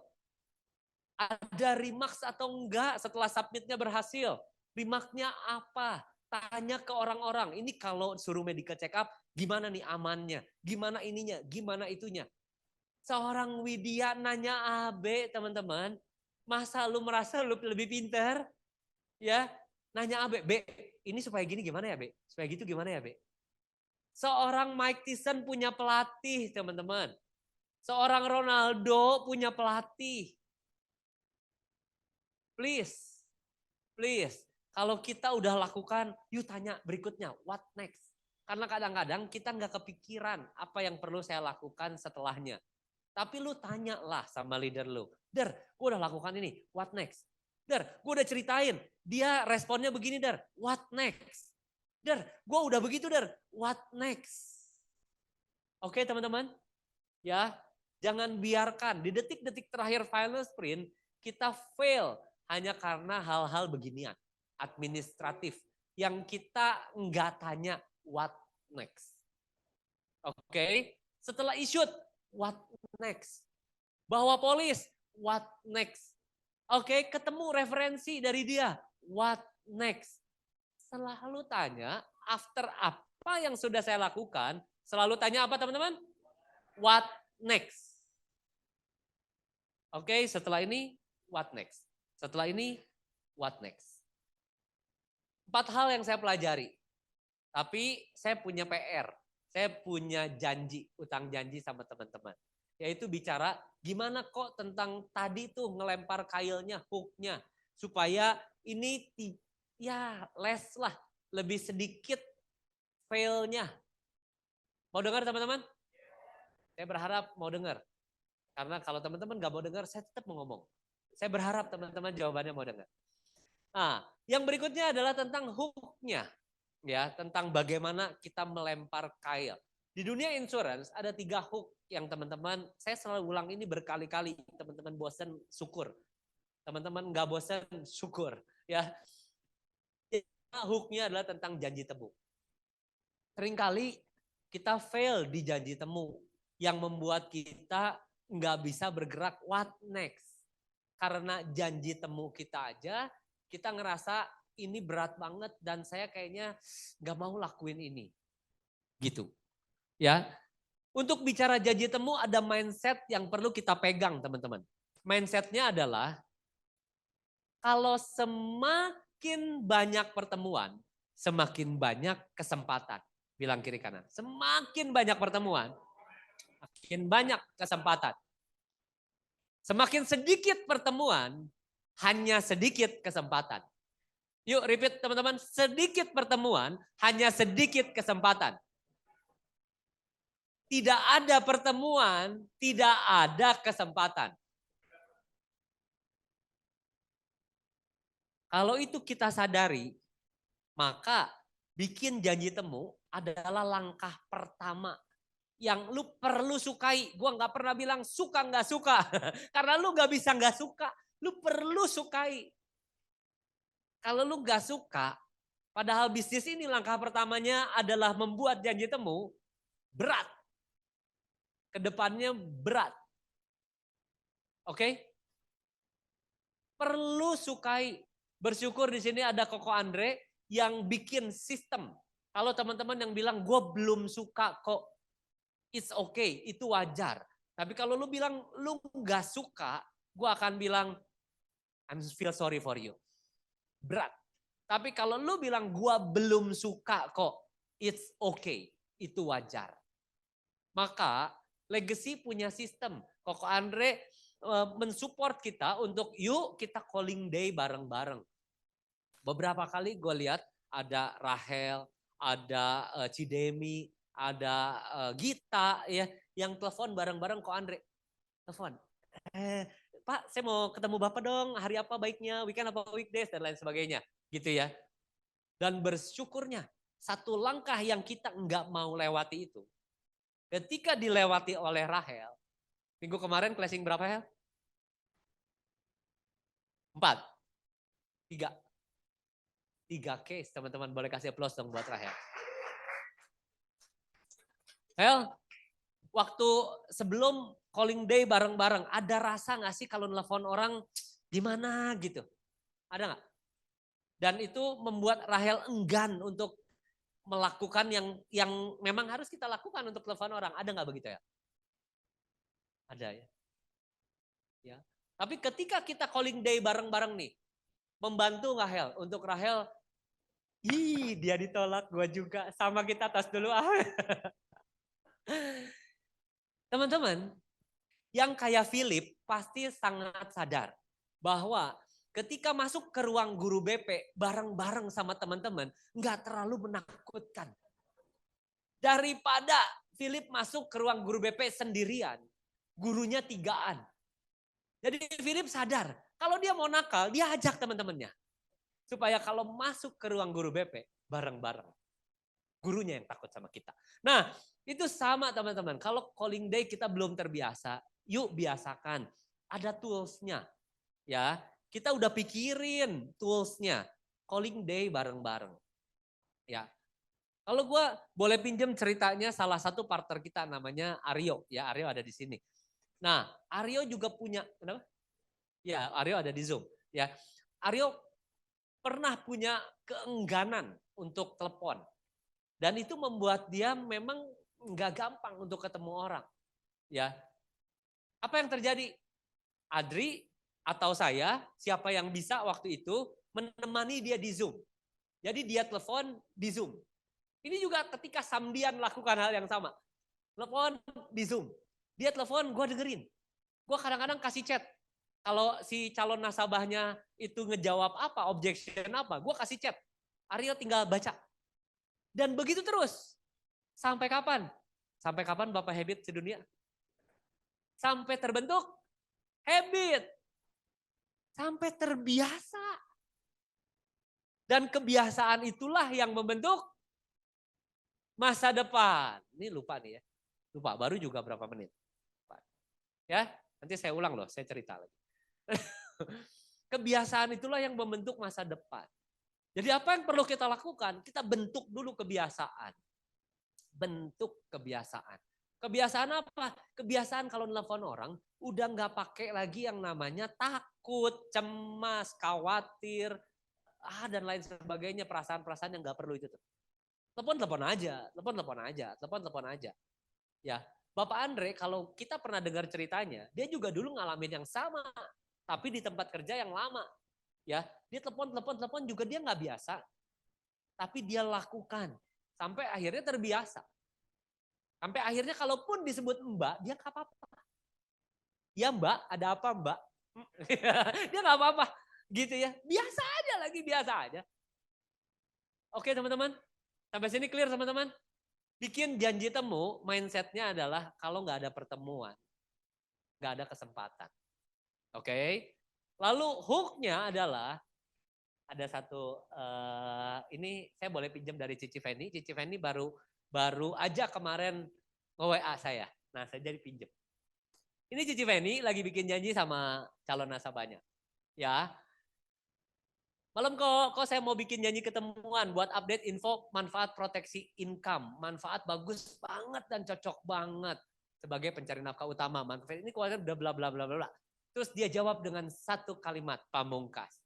Ada remarks atau enggak setelah submitnya berhasil? Remarknya apa? Tanya ke orang-orang. Ini kalau suruh medical check up, gimana nih amannya? Gimana ininya? Gimana itunya? Seorang Widya nanya AB teman-teman. Masa lu merasa lu lebih pintar? Ya, nanya AB, B, ini supaya gini gimana ya B? Supaya gitu gimana ya B? Seorang Mike Tyson punya pelatih teman-teman. Seorang Ronaldo punya pelatih. Please. Kalau kita udah lakukan, yuk tanya berikutnya, what next? Karena kadang-kadang kita nggak kepikiran apa yang perlu saya lakukan setelahnya. Tapi lu tanyalah sama leader lu. Der, gue udah lakukan ini, what next? Der, gue udah ceritain, dia responnya begini Der, what next? Der, gue udah begitu Der, what next? Oke teman-teman, ya jangan biarkan di detik-detik terakhir final sprint kita fail hanya karena hal-hal beginian, administratif, yang kita nggak tanya what next. Oke, setelah issued, what next? Bawa polis, what next? Oke, ketemu referensi dari dia, what next? Selalu tanya, after apa yang sudah saya lakukan, selalu tanya apa teman-teman? What next? Oke, setelah ini, what next? Setelah ini, what next? 4 hal yang saya pelajari. Tapi saya punya PR, saya punya janji, utang janji sama teman-teman. Yaitu bicara gimana kok tentang tadi tuh ngelempar kailnya, hooknya. Supaya ini ya less lah, lebih sedikit failnya. Mau dengar teman-teman? Saya berharap mau dengar. Karena kalau teman-teman gak mau dengar, saya tetap mau ngomong. Saya berharap teman-teman jawabannya mau dengar. Nah, yang berikutnya adalah tentang hooknya. Ya, tentang bagaimana kita melempar kail. Di dunia insurance ada 3 hook yang teman-teman, saya selalu ulang ini berkali-kali. Teman-teman bosan, syukur. Teman-teman nggak bosan, syukur. Ya, hooknya adalah tentang janji temu. Seringkali kita fail di janji temu yang membuat kita nggak bisa bergerak what next. Karena janji temu kita aja, kita ngerasa ini berat banget dan saya kayaknya gak mau lakuin ini. Gitu. Ya. Untuk bicara janji temu ada mindset yang perlu kita pegang teman-teman. Mindsetnya adalah kalau semakin banyak pertemuan, semakin banyak kesempatan. Bilang kiri kanan. Semakin banyak pertemuan, makin banyak kesempatan. Semakin sedikit pertemuan, hanya sedikit kesempatan. Yuk repeat teman-teman, sedikit pertemuan, hanya sedikit kesempatan. Tidak ada pertemuan, tidak ada kesempatan. Kalau itu kita sadari, maka bikin janji temu adalah langkah pertama yang lu perlu sukai. Gua nggak pernah bilang suka nggak suka, karena lu nggak bisa nggak suka. Lu perlu sukai. Kalau lu gak suka, padahal bisnis ini langkah pertamanya adalah membuat janji temu, berat. Kedepannya berat. Oke? Perlu sukai. Bersyukur di sini ada Koko Andre yang bikin sistem. Kalau teman-teman yang bilang, gue belum suka kok, it's okay, itu wajar. Tapi kalau lu bilang, lu gak suka, gue akan bilang, I feel sorry for you. berat. Tapi kalau lu bilang gua belum suka kok, it's okay, itu wajar. Maka Legacy punya sistem. Koko Andre mensupport kita untuk yuk kita calling day bareng-bareng. Beberapa kali gue lihat ada Rahel, ada Cidemi, ada Gita ya yang telepon bareng-bareng Ko Andre. Telepon. Pak, saya mau ketemu Bapak dong. Hari apa baiknya? Weekend apa weekdays dan lain sebagainya. Gitu ya. Dan bersyukurnya satu langkah yang kita enggak mau lewati itu. Ketika dilewati oleh Rahel. Minggu kemarin closing berapa Hel? 4. 3. 3 case teman-teman, boleh kasih aplaus dong buat Rahel. Hel, waktu sebelum calling day bareng-bareng, ada rasa gak sih kalau nelfon orang di mana gitu? Ada gak? Dan itu membuat Rahel enggan untuk melakukan yang memang harus kita lakukan untuk telepon orang. Ada gak begitu ya? Ada ya. Ya. Tapi ketika kita calling day bareng-bareng nih, membantu gak Hel? Untuk Rahel, dia ditolak, gue juga. Sama kita tas dulu. Teman-teman, yang kayak Philip pasti sangat sadar bahwa ketika masuk ke ruang guru BP bareng-bareng sama teman-teman, gak terlalu menakutkan. Daripada Philip masuk ke ruang guru BP sendirian, gurunya 3-an. Jadi Philip sadar, kalau dia mau nakal, dia ajak teman-temannya. Supaya kalau masuk ke ruang guru BP, bareng-bareng. Gurunya yang takut sama kita. Nah, itu sama teman-teman. Kalau calling day kita belum terbiasa, yuk biasakan. Ada toolsnya. Ya, kita udah pikirin toolsnya. Calling day bareng-bareng. Ya. Kalau gue boleh pinjam ceritanya salah satu partner kita namanya Aryo. Ya, Aryo ada di sini. Nah, Aryo juga punya, kenapa? Ya, Aryo ada di Zoom. Ya, Aryo pernah punya keengganan untuk telepon. Dan itu membuat dia memang nggak gampang untuk ketemu orang. Ya, apa yang terjadi? Adri atau saya, siapa yang bisa waktu itu menemani dia di Zoom. Jadi dia telepon di Zoom. Ini juga ketika Samdian lakukan hal yang sama. Telepon di Zoom. Dia telepon, gue dengerin. Gue kadang-kadang kasih chat. Kalau si calon nasabahnya itu ngejawab apa, objection apa, gue kasih chat. Aryo tinggal baca. Dan begitu terus. Sampai kapan? Sampai kapan Bapak habit sedunia? Sampai terbentuk habit. Sampai terbiasa. Dan kebiasaan itulah yang membentuk masa depan. Ini lupa nih ya. Lupa, baru juga berapa menit. Ya, nanti saya ulang loh, saya cerita lagi. Kebiasaan itulah yang membentuk masa depan. Jadi apa yang perlu kita lakukan? Kita bentuk dulu kebiasaan. Bentuk kebiasaan. Kebiasaan apa? Kebiasaan kalau nelfon orang, udah nggak pakai lagi yang namanya takut, cemas, khawatir, dan lain sebagainya, perasaan-perasaan yang nggak perlu itu tuh. Telepon aja. Ya, Bapak Andre kalau kita pernah dengar ceritanya, dia juga dulu ngalamin yang sama, tapi di tempat kerja yang lama. Ya, dia telepon juga dia nggak biasa, tapi dia lakukan sampai akhirnya terbiasa. Sampai akhirnya kalaupun disebut Mbak, dia nggak apa-apa. Ya Mbak, ada apa Mbak? Dia nggak apa-apa, gitu ya. Biasa aja. Oke teman-teman, sampai sini clear teman-teman? Bikin janji temu, mindsetnya adalah kalau nggak ada pertemuan, nggak ada kesempatan. Oke? Lalu hooknya adalah, ada satu, ini saya boleh pinjam dari Cici Feni. Cici Feni baru aja kemarin nge-WA saya. Nah saya jadi pinjam. Ini Cici Feni lagi bikin janji sama calon nasabahnya. Ya. Malam kok saya mau bikin janji ketemuan buat update info manfaat proteksi income. Manfaat bagus banget dan cocok banget sebagai pencari nafkah utama. Manfaat ini keluarga udah bla bla bla bla. Terus dia jawab dengan satu kalimat pamungkas.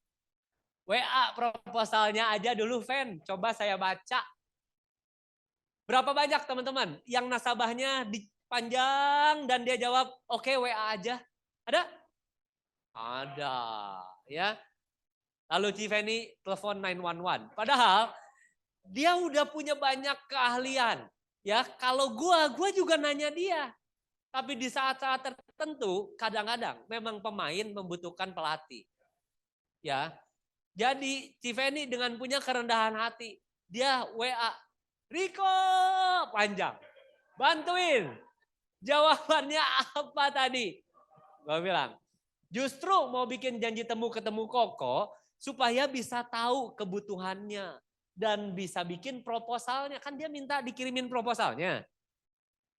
WA proposalnya aja dulu, Fen. Coba saya baca. Berapa banyak teman-teman yang nasabahnya dipanjang dan dia jawab, oke WA aja. Ada? Ada. Ya. Lalu Civeni telepon 911. Padahal dia udah punya banyak keahlian. Ya, kalau gua juga nanya dia. Tapi di saat-saat tertentu kadang-kadang memang pemain membutuhkan pelatih. Ya. Jadi Civeni dengan punya kerendahan hati, dia WA, Riko panjang. Bantuin. Jawabannya apa tadi? Gue bilang, justru mau bikin janji temu ketemu Koko supaya bisa tahu kebutuhannya dan bisa bikin proposalnya. Kan dia minta dikirimin proposalnya.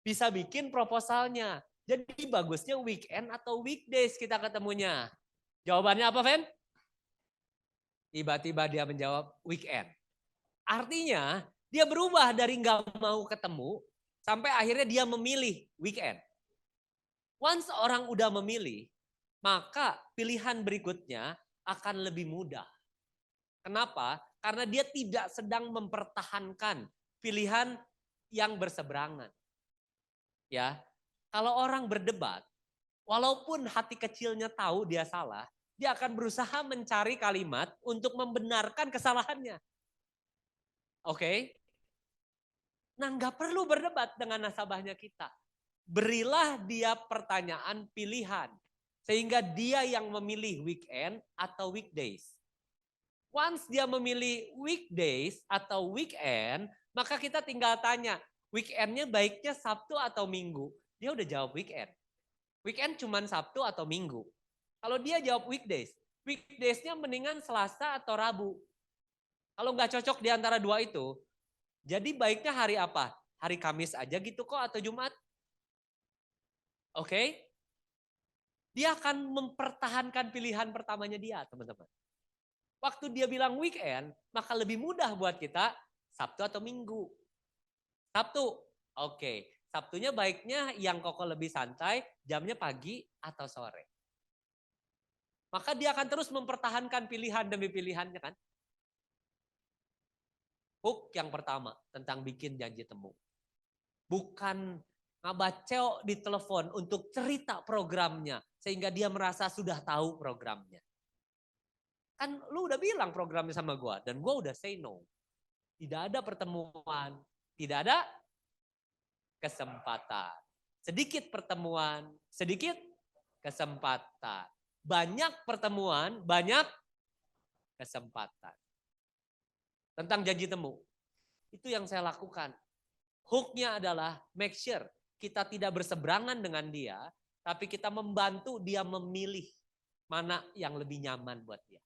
Bisa bikin proposalnya. Jadi bagusnya weekend atau weekdays kita ketemunya. Jawabannya apa, Fen? Tiba-tiba dia menjawab weekend. Artinya dia berubah dari nggak mau ketemu sampai akhirnya dia memilih weekend. Once orang udah memilih, maka pilihan berikutnya akan lebih mudah. Kenapa? Karena dia tidak sedang mempertahankan pilihan yang berseberangan. Ya, kalau orang berdebat, walaupun hati kecilnya tahu dia salah, dia akan berusaha mencari kalimat untuk membenarkan kesalahannya. Oke? Nah, nggak perlu berdebat dengan nasabahnya kita. Berilah dia pertanyaan pilihan. Sehingga dia yang memilih weekend atau weekdays. Once dia memilih weekdays atau weekend, maka kita tinggal tanya, weekendnya baiknya Sabtu atau Minggu? Dia udah jawab weekend. Weekend cuma Sabtu atau Minggu. Kalau dia jawab weekdays, weekdaysnya mendingan Selasa atau Rabu. Kalau nggak cocok di antara dua itu, jadi baiknya hari apa? Hari Kamis aja gitu kok atau Jumat? Oke? Dia akan mempertahankan pilihan pertamanya dia, teman-teman. Waktu dia bilang weekend, maka lebih mudah buat kita Sabtu atau Minggu. Sabtu, oke. Sabtunya baiknya yang Koko lebih santai, jamnya pagi atau sore. Maka dia akan terus mempertahankan pilihan demi pilihannya kan. Hook yang pertama tentang bikin janji temu. Bukan ngabaceo di telepon untuk cerita programnya. Sehingga dia merasa sudah tahu programnya. Kan lu udah bilang programnya sama gue. Dan gue udah say no. Tidak ada pertemuan. Tidak ada kesempatan. Sedikit pertemuan. Sedikit kesempatan. Banyak pertemuan. Banyak kesempatan. Tentang janji temu. Itu yang saya lakukan. Hooknya adalah make sure kita tidak berseberangan dengan dia, tapi kita membantu dia memilih mana yang lebih nyaman buat dia.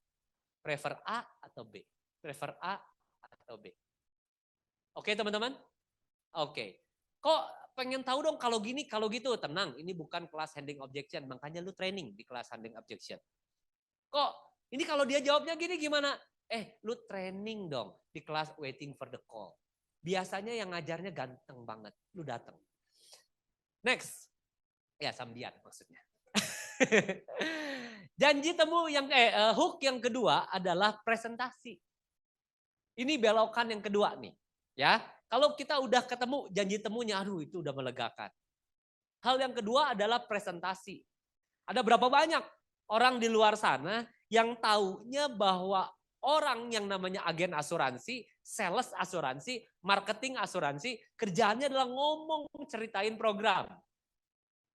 Prefer A atau B? Prefer A atau B? Oke teman-teman? Oke. Kok pengen tahu dong kalau gini, kalau gitu? Tenang, ini bukan kelas handling objection, makanya lu training di kelas handling objection. Kok ini kalau dia jawabnya gini gimana? Lu training dong di kelas waiting for the call. Biasanya yang ngajarnya ganteng banget. Lu datang. Next. Ya Samdian maksudnya. Janji temu yang hook yang kedua adalah presentasi. Ini belokan yang kedua nih. Ya, kalau kita udah ketemu janji temunya, aduh itu udah melegakan. Hal yang kedua adalah presentasi. Ada berapa banyak orang di luar sana yang taunya bahwa orang yang namanya agen asuransi, sales asuransi, marketing asuransi, kerjaannya adalah ngomong ceritain program.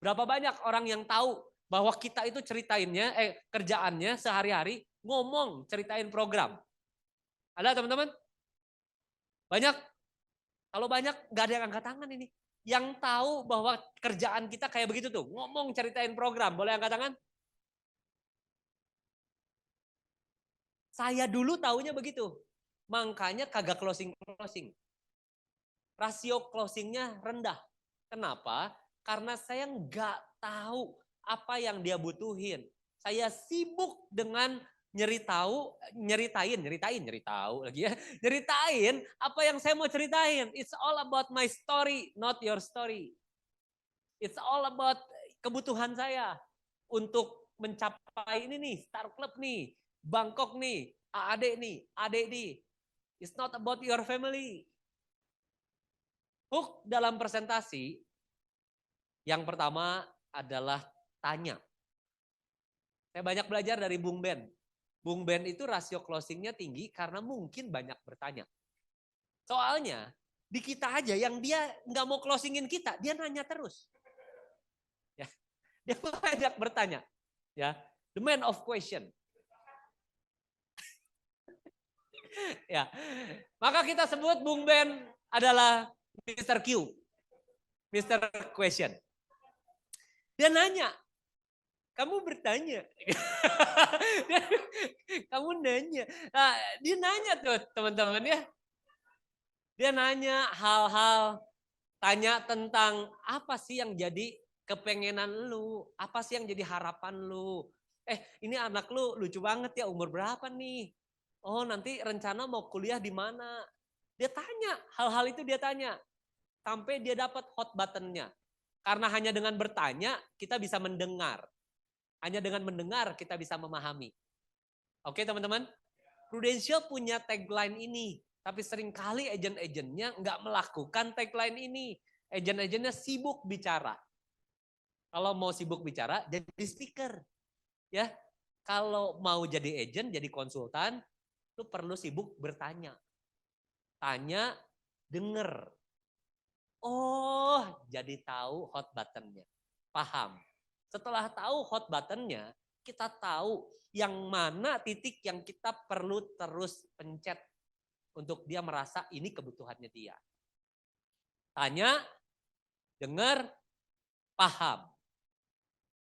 Berapa banyak orang yang tahu bahwa kita itu kerjaannya sehari-hari ngomong ceritain program. Ada teman-teman? Banyak? Kalau banyak gak ada yang angkat tangan ini. Yang tahu bahwa kerjaan kita kayak begitu tuh, ngomong ceritain program. Boleh angkat tangan? Saya dulu taunya begitu. Makanya kagak closing. Rasio closingnya rendah. Kenapa? Karena saya nggak tahu apa yang dia butuhin. Saya sibuk dengan nyeritain apa yang saya mau ceritain. It's all about my story, not your story. It's all about kebutuhan saya untuk mencapai ini nih, Star Club nih, Bangkok nih, AAD nih, ADD. It's not about your family. Hook dalam presentasi, yang pertama adalah tanya. Saya banyak belajar dari Bung Ben. Bung Ben itu rasio closingnya tinggi karena mungkin banyak bertanya. Soalnya di kita aja yang dia nggak mau closingin kita, dia nanya terus. Ya, dia banyak bertanya. Ya, the man of question. Ya, maka kita sebut Bung Ben adalah Mr. Q, Mr. Question. Dia nanya, kamu bertanya, kamu nanya. Nah, dia nanya tuh teman-teman ya. Dia nanya hal-hal, tanya tentang apa sih yang jadi kepengenan lu, apa sih yang jadi harapan lu. Ini anak lu lucu banget ya, umur berapa nih? Oh, nanti rencana mau kuliah di mana? Dia tanya, hal-hal itu dia tanya. Sampai dia dapat hot buttonnya. Karena hanya dengan bertanya, kita bisa mendengar. Hanya dengan mendengar, kita bisa memahami. Oke teman-teman? Prudential punya tagline ini. Tapi seringkali agent-agentnya nggak melakukan tagline ini. Agent-agentnya sibuk bicara. Kalau mau sibuk bicara, jadi speaker. Ya, kalau mau jadi agent, jadi konsultan, lu perlu sibuk bertanya. Tanya, denger. Oh, jadi tahu hot buttonnya. Paham. Setelah tahu hot buttonnya, kita tahu yang mana titik yang kita perlu terus pencet untuk dia merasa ini kebutuhannya dia. Tanya, dengar, paham.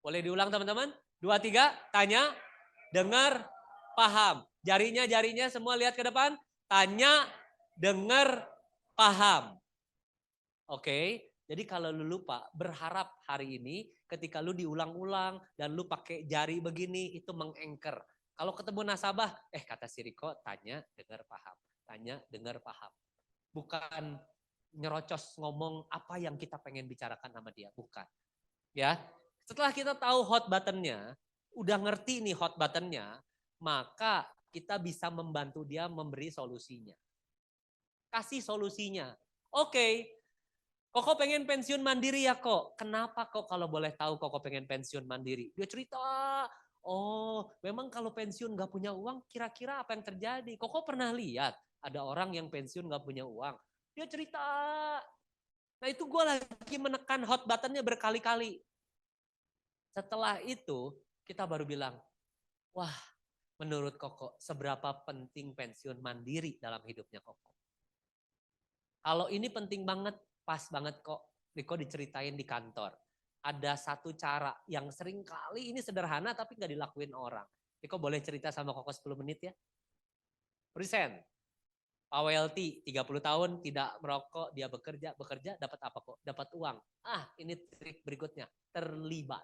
Boleh diulang teman-teman? 2, 3, tanya, dengar, paham. Jarinya semua lihat ke depan. Tanya, dengar, paham. Oke, jadi kalau lu lupa, berharap hari ini ketika lu diulang-ulang dan lu pakai jari begini, itu mengengker. Kalau ketemu nasabah, kata si Riko, tanya, dengar, paham. Tanya, dengar, paham. Bukan nyerocos ngomong apa yang kita pengen bicarakan sama dia, bukan. Ya, setelah kita tahu hot buttonnya, udah ngerti nih hot buttonnya, maka kita bisa membantu dia memberi solusinya. Kasih solusinya. Oke, Koko pengen pensiun mandiri ya kok. Kenapa kok kalau boleh tahu Koko pengen pensiun mandiri? Dia cerita, oh memang kalau pensiun gak punya uang kira-kira apa yang terjadi? Koko pernah lihat ada orang yang pensiun gak punya uang. Dia cerita. Nah itu gue lagi menekan hot buttonnya berkali-kali. Setelah itu kita baru bilang, wah menurut Koko seberapa penting pensiun mandiri dalam hidupnya Koko? Kalau ini penting banget, pas banget kok Riko diceritain di kantor. Ada satu cara yang sering kali ini sederhana tapi gak dilakuin orang. Riko boleh cerita sama Koko 10 menit ya? Present. Pak WLT 30 tahun tidak merokok, dia bekerja dapat apa kok? Dapat uang. Ini trik berikutnya, terlibat.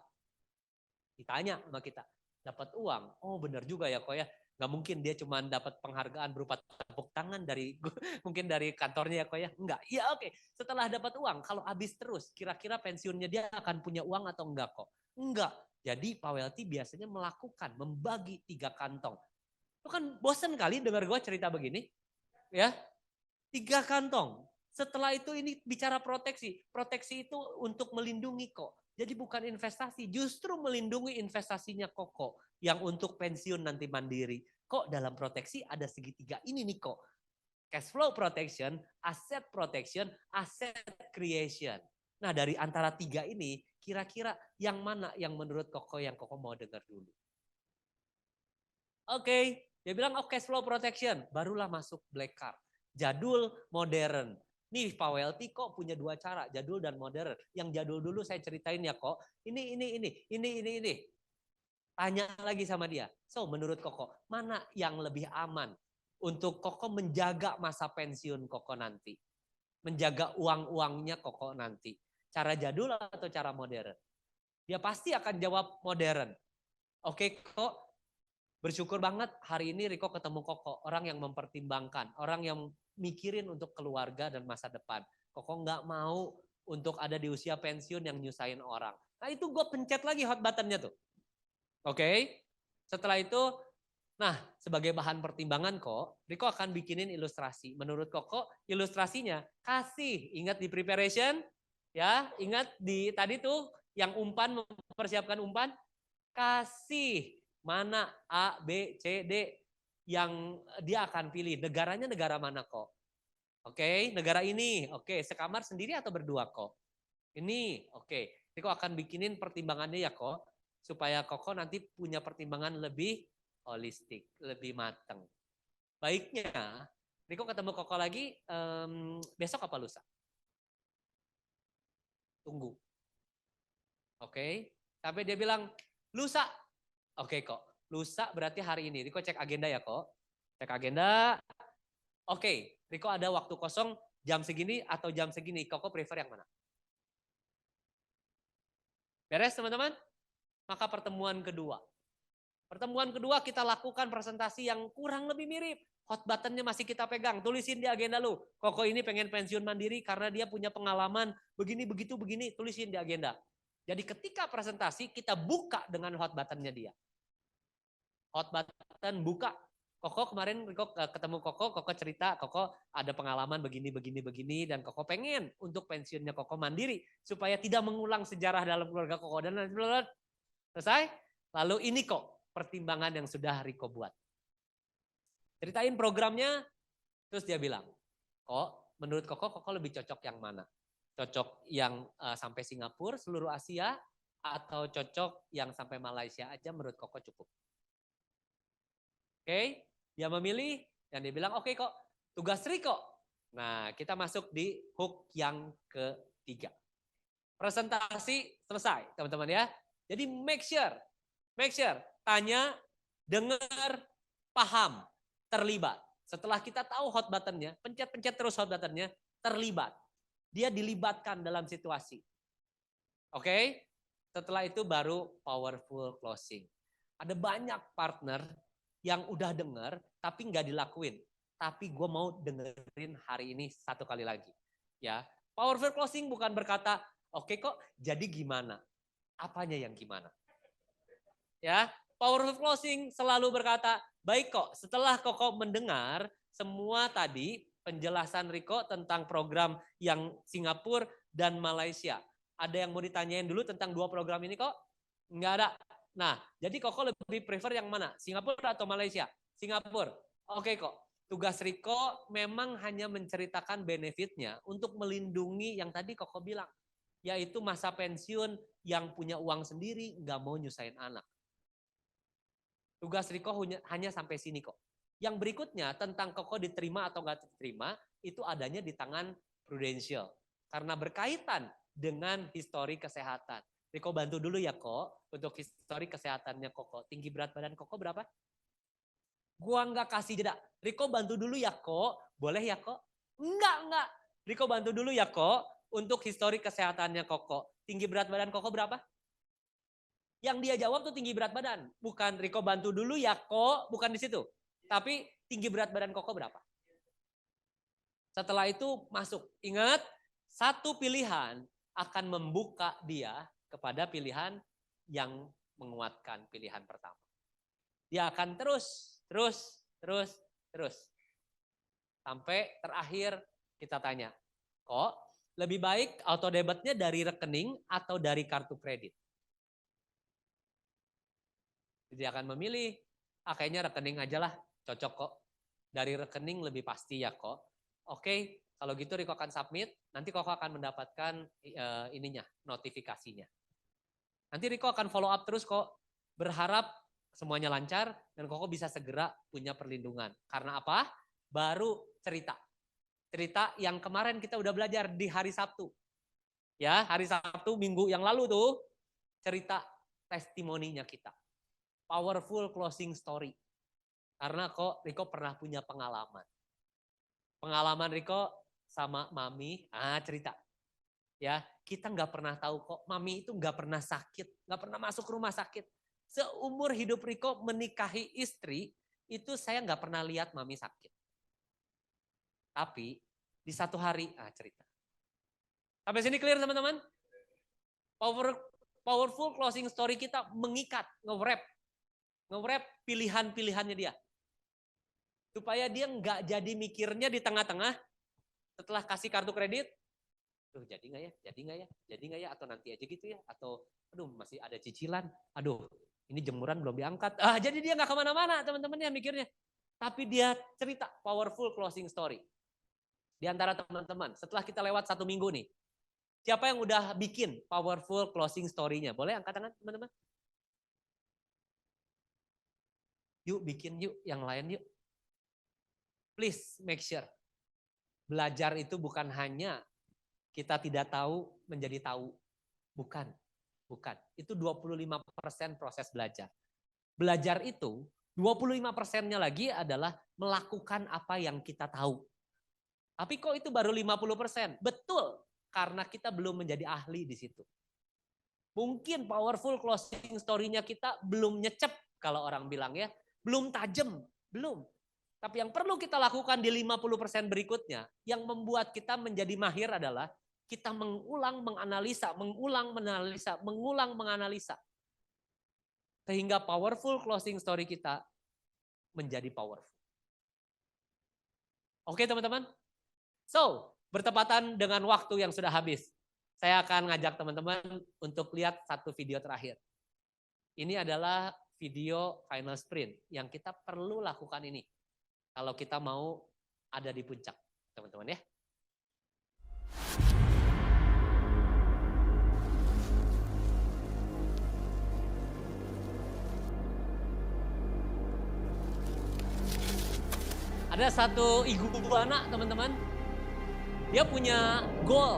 Ditanya sama kita, dapat uang. Oh benar juga ya kok ya. Gak mungkin dia cuma dapat penghargaan berupa tepuk tangan dari mungkin dari kantornya ya kok ya. Enggak. Ya oke. Setelah dapat uang, kalau habis terus, kira-kira pensiunnya dia akan punya uang atau enggak kok? Enggak. Jadi Pak Welty biasanya melakukan, membagi 3 kantong. Itu kan bosen kali dengar gue cerita begini. Ya, 3 kantong. Setelah itu ini bicara proteksi. Proteksi itu untuk melindungi kok. Jadi bukan investasi, justru melindungi investasinya Koko yang untuk pensiun nanti mandiri. Kok dalam proteksi ada segitiga ini nih kok. Cash flow protection, asset protection, asset creation. Nah dari antara 3 ini kira-kira yang mana yang menurut Koko yang Koko mau dengar dulu? Oke, dia bilang cash flow protection, barulah masuk black card. Jadul, modern. Nih Pak Welty kok punya 2 cara, jadul dan modern. Yang jadul dulu saya ceritain ya kok. Ini. Tanya lagi sama dia. So menurut Koko, mana yang lebih aman untuk Koko menjaga masa pensiun Koko nanti? Menjaga uang-uangnya Koko nanti. Cara jadul atau cara modern? Dia pasti akan jawab modern. Oke kok, bersyukur banget hari ini Riko ketemu Koko. Orang yang mempertimbangkan, orang yang mikirin untuk keluarga dan masa depan. Koko nggak mau untuk ada di usia pensiun yang nyusahin orang. Nah itu gue pencet lagi hot buttonnya tuh. Oke. Setelah itu, nah sebagai bahan pertimbangan kok, Riko akan bikinin ilustrasi. Menurut Koko, ilustrasinya kasih. Ingat di preparation? Ya, ingat di tadi tuh yang umpan, mempersiapkan umpan? Kasih mana A, B, C, D yang dia akan pilih. Negaranya negara mana kok? Oke, negara ini. Oke, sekamar sendiri atau berdua kok? Ini, oke. Riko akan bikinin pertimbangannya ya kok. Supaya Koko nanti punya pertimbangan lebih holistik, lebih matang. Baiknya, Riko ketemu Koko lagi besok apa lusa? Tunggu. Oke, sampai dia bilang, lusa. Oke kok, lusa berarti hari ini. Riko cek agenda ya kok. Cek agenda. Oke, Riko ada waktu kosong jam segini atau jam segini. Koko prefer yang mana? Beres teman-teman? Maka pertemuan kedua. Pertemuan kedua kita lakukan presentasi yang kurang lebih mirip. Hot buttonnya masih kita pegang. Tulisin di agenda lu. Koko ini pengen pensiun mandiri karena dia punya pengalaman begini, begitu, begini. Tulisin di agenda. Jadi ketika presentasi kita buka dengan hot buttonnya dia. Hot button buka. Koko kemarin ketemu Koko cerita, Koko ada pengalaman begini, dan Koko pengen untuk pensiunnya Koko mandiri supaya tidak mengulang sejarah dalam keluarga Koko dan lain-lain. Selesai? Lalu ini kok pertimbangan yang sudah Riko buat. Ceritain programnya, terus dia bilang, kok menurut Koko lebih cocok yang mana? Cocok yang sampai Singapura, seluruh Asia, atau cocok yang sampai Malaysia aja menurut Koko cukup? Oke, dia memilih dan dia bilang oke kok, tugas Riko. Nah, kita masuk di hook yang ketiga. Presentasi selesai, teman-teman ya. Jadi make sure, tanya, dengar, paham, terlibat. Setelah kita tahu hot buttonnya, pencet terus hot buttonnya, terlibat. Dia dilibatkan dalam situasi. Oke, setelah itu baru powerful closing. Ada banyak partner yang udah denger tapi nggak dilakuin. Tapi gue mau dengerin hari ini satu kali lagi. Ya, powerful closing bukan berkata, oke kok jadi gimana? Apanya yang gimana? Ya, powerful closing selalu berkata, baik kok setelah Koko mendengar semua tadi penjelasan Riko tentang program yang Singapura dan Malaysia. Ada yang mau ditanyain dulu tentang dua program ini kok? Enggak ada. Nah, jadi Koko lebih prefer yang mana? Singapura atau Malaysia? Singapura. Oke kok. Tugas Riko memang hanya menceritakan benefitnya untuk melindungi yang tadi Koko bilang. Yaitu masa pensiun yang punya uang sendiri, nggak mau nyusahin anak. Tugas Riko hanya sampai sini kok. Yang berikutnya tentang Koko diterima atau nggak diterima, itu adanya di tangan Prudential. Karena berkaitan dengan histori kesehatan. Riko bantu dulu ya kok, untuk histori kesehatannya Koko. Tinggi berat badan Koko berapa? Gua nggak kasih jeda. Riko bantu dulu ya kok, boleh ya kok? Enggak. Riko bantu dulu ya kok, untuk histori kesehatannya Koko. Tinggi berat badan Koko berapa? Yang dia jawab tuh tinggi berat badan. Bukan Riko bantu dulu ya kok, bukan di situ. Tapi tinggi berat badan Koko berapa? Setelah itu masuk. Ingat, satu pilihan akan membuka dia kepada pilihan yang menguatkan pilihan pertama. Dia akan terus. Sampai terakhir kita tanya, kok lebih baik auto debitnya dari rekening atau dari kartu kredit? Dia akan memilih, kayaknya rekening aja lah, cocok kok. Dari rekening lebih pasti ya kok. Oke, kalau gitu Riko akan submit, nanti Koko akan mendapatkan notifikasinya. Nanti Riko akan follow up terus kok, berharap semuanya lancar dan Koko bisa segera punya perlindungan. Karena apa? Baru cerita yang kemarin kita udah belajar di hari Sabtu. Ya, hari Sabtu minggu yang lalu tuh, cerita testimoninya kita. Powerful closing story. Karena kok Riko pernah punya pengalaman. Pengalaman Riko sama Mami, cerita. Ya, kita nggak pernah tahu kok Mami itu nggak pernah sakit, nggak pernah masuk rumah sakit. Seumur hidup Riko menikahi istri, itu saya nggak pernah lihat Mami sakit. Tapi di satu hari, cerita. Sampai sini clear teman-teman? Powerful closing story kita mengikat, nge-wrap pilihan-pilihannya dia. Supaya dia nggak jadi mikirnya di tengah-tengah setelah kasih kartu kredit, aduh jadi nggak ya, atau nanti aja gitu ya, atau aduh masih ada cicilan, aduh Ini jemuran belum diangkat. Jadi dia nggak kemana-mana teman-temannya mikirnya. Tapi dia cerita powerful closing story. Di antara teman-teman, setelah kita lewat 1 minggu nih. Siapa yang udah bikin powerful closing story-nya? Boleh angkat tangan teman-teman? Yuk bikin yuk, yang lain yuk. Please make sure. Belajar itu bukan hanya kita tidak tahu menjadi tahu. Bukan. Itu 25% proses belajar. Belajar itu 25%-nya lagi adalah melakukan apa yang kita tahu. Tapi kok itu baru 50%? Betul, karena kita belum menjadi ahli di situ. Mungkin powerful closing story-nya kita belum nyecep kalau orang bilang ya. Belum tajam, belum. Tapi yang perlu kita lakukan di 50% berikutnya, yang membuat kita menjadi mahir adalah kita mengulang menganalisa. Sehingga powerful closing story kita menjadi powerful. Oke teman-teman? So, bertepatan dengan waktu yang sudah habis, saya akan ngajak teman-teman untuk lihat satu video terakhir. Ini adalah video final sprint yang kita perlu lakukan ini. Kalau kita mau ada di puncak, teman-teman ya. Ada satu iguana, teman-teman. Dia punya goal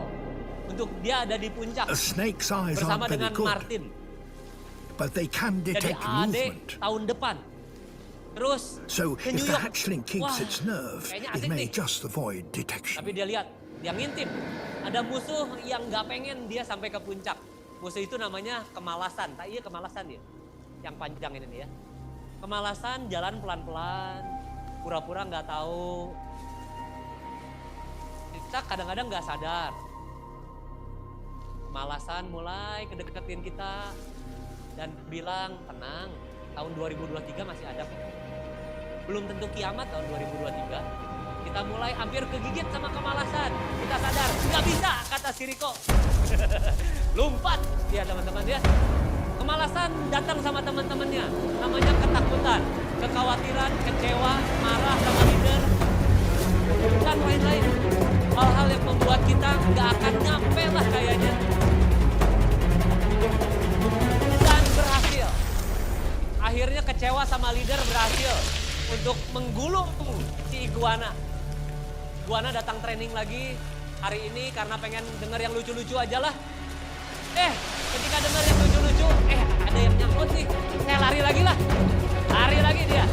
untuk dia ada di puncak bersama dengan Martin. But they can Jadi detect adik movement. tahun depan. Terus So ke if New the York. hatchling keeps Wah, its nerve, kayaknya it asik may nih. just avoid detection. Tapi dia lihat, dia ngintip. Ada musuh yang nggak pengen dia sampai ke puncak. Musuh itu namanya kemalasan. Iya kemalasan dia. Yang panjang ini nih ya. Kemalasan jalan pelan-pelan, pura-pura nggak tahu. Kita kadang-kadang nggak sadar. Kemalasan mulai kedeketin kita dan bilang tenang, tahun 2023 masih ada. Belum tentu kiamat tahun 2023. Kita mulai hampir kegigit sama kemalasan. Kita sadar, nggak bisa kata si Riko. Lompat dia teman-teman ya. Kemalasan datang sama teman-temannya. Namanya ketakutan, kekhawatiran, kecewa, marah sama leader. Dan lain-lain. Hal-hal yang membuat kita nggak akan nyampe lah kayaknya. Dan berhasil. Akhirnya kecewa sama leader berhasil untuk menggulung si iguana. Iguana datang training lagi hari ini karena pengen denger yang lucu-lucu aja lah. Ketika denger yang lucu-lucu, ada yang nyangkut nih. Saya lari lagi lah. Lari lagi dia.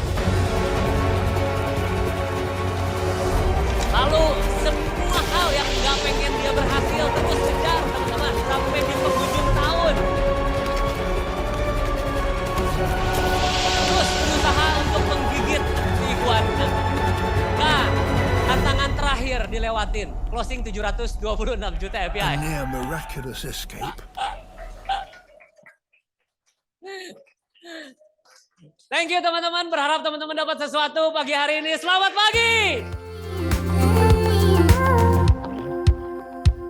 Lalu semua hal yang gak pengen dia berhasil terus kejar teman-teman sampai di penghujung tahun. Terus berusaha untuk menggigit si iguana. Nah, tantangan terakhir dilewatin. Closing 726 juta A API. near miraculous escape. Thank you teman-teman. Berharap teman-teman dapat sesuatu pagi hari ini. Selamat pagi.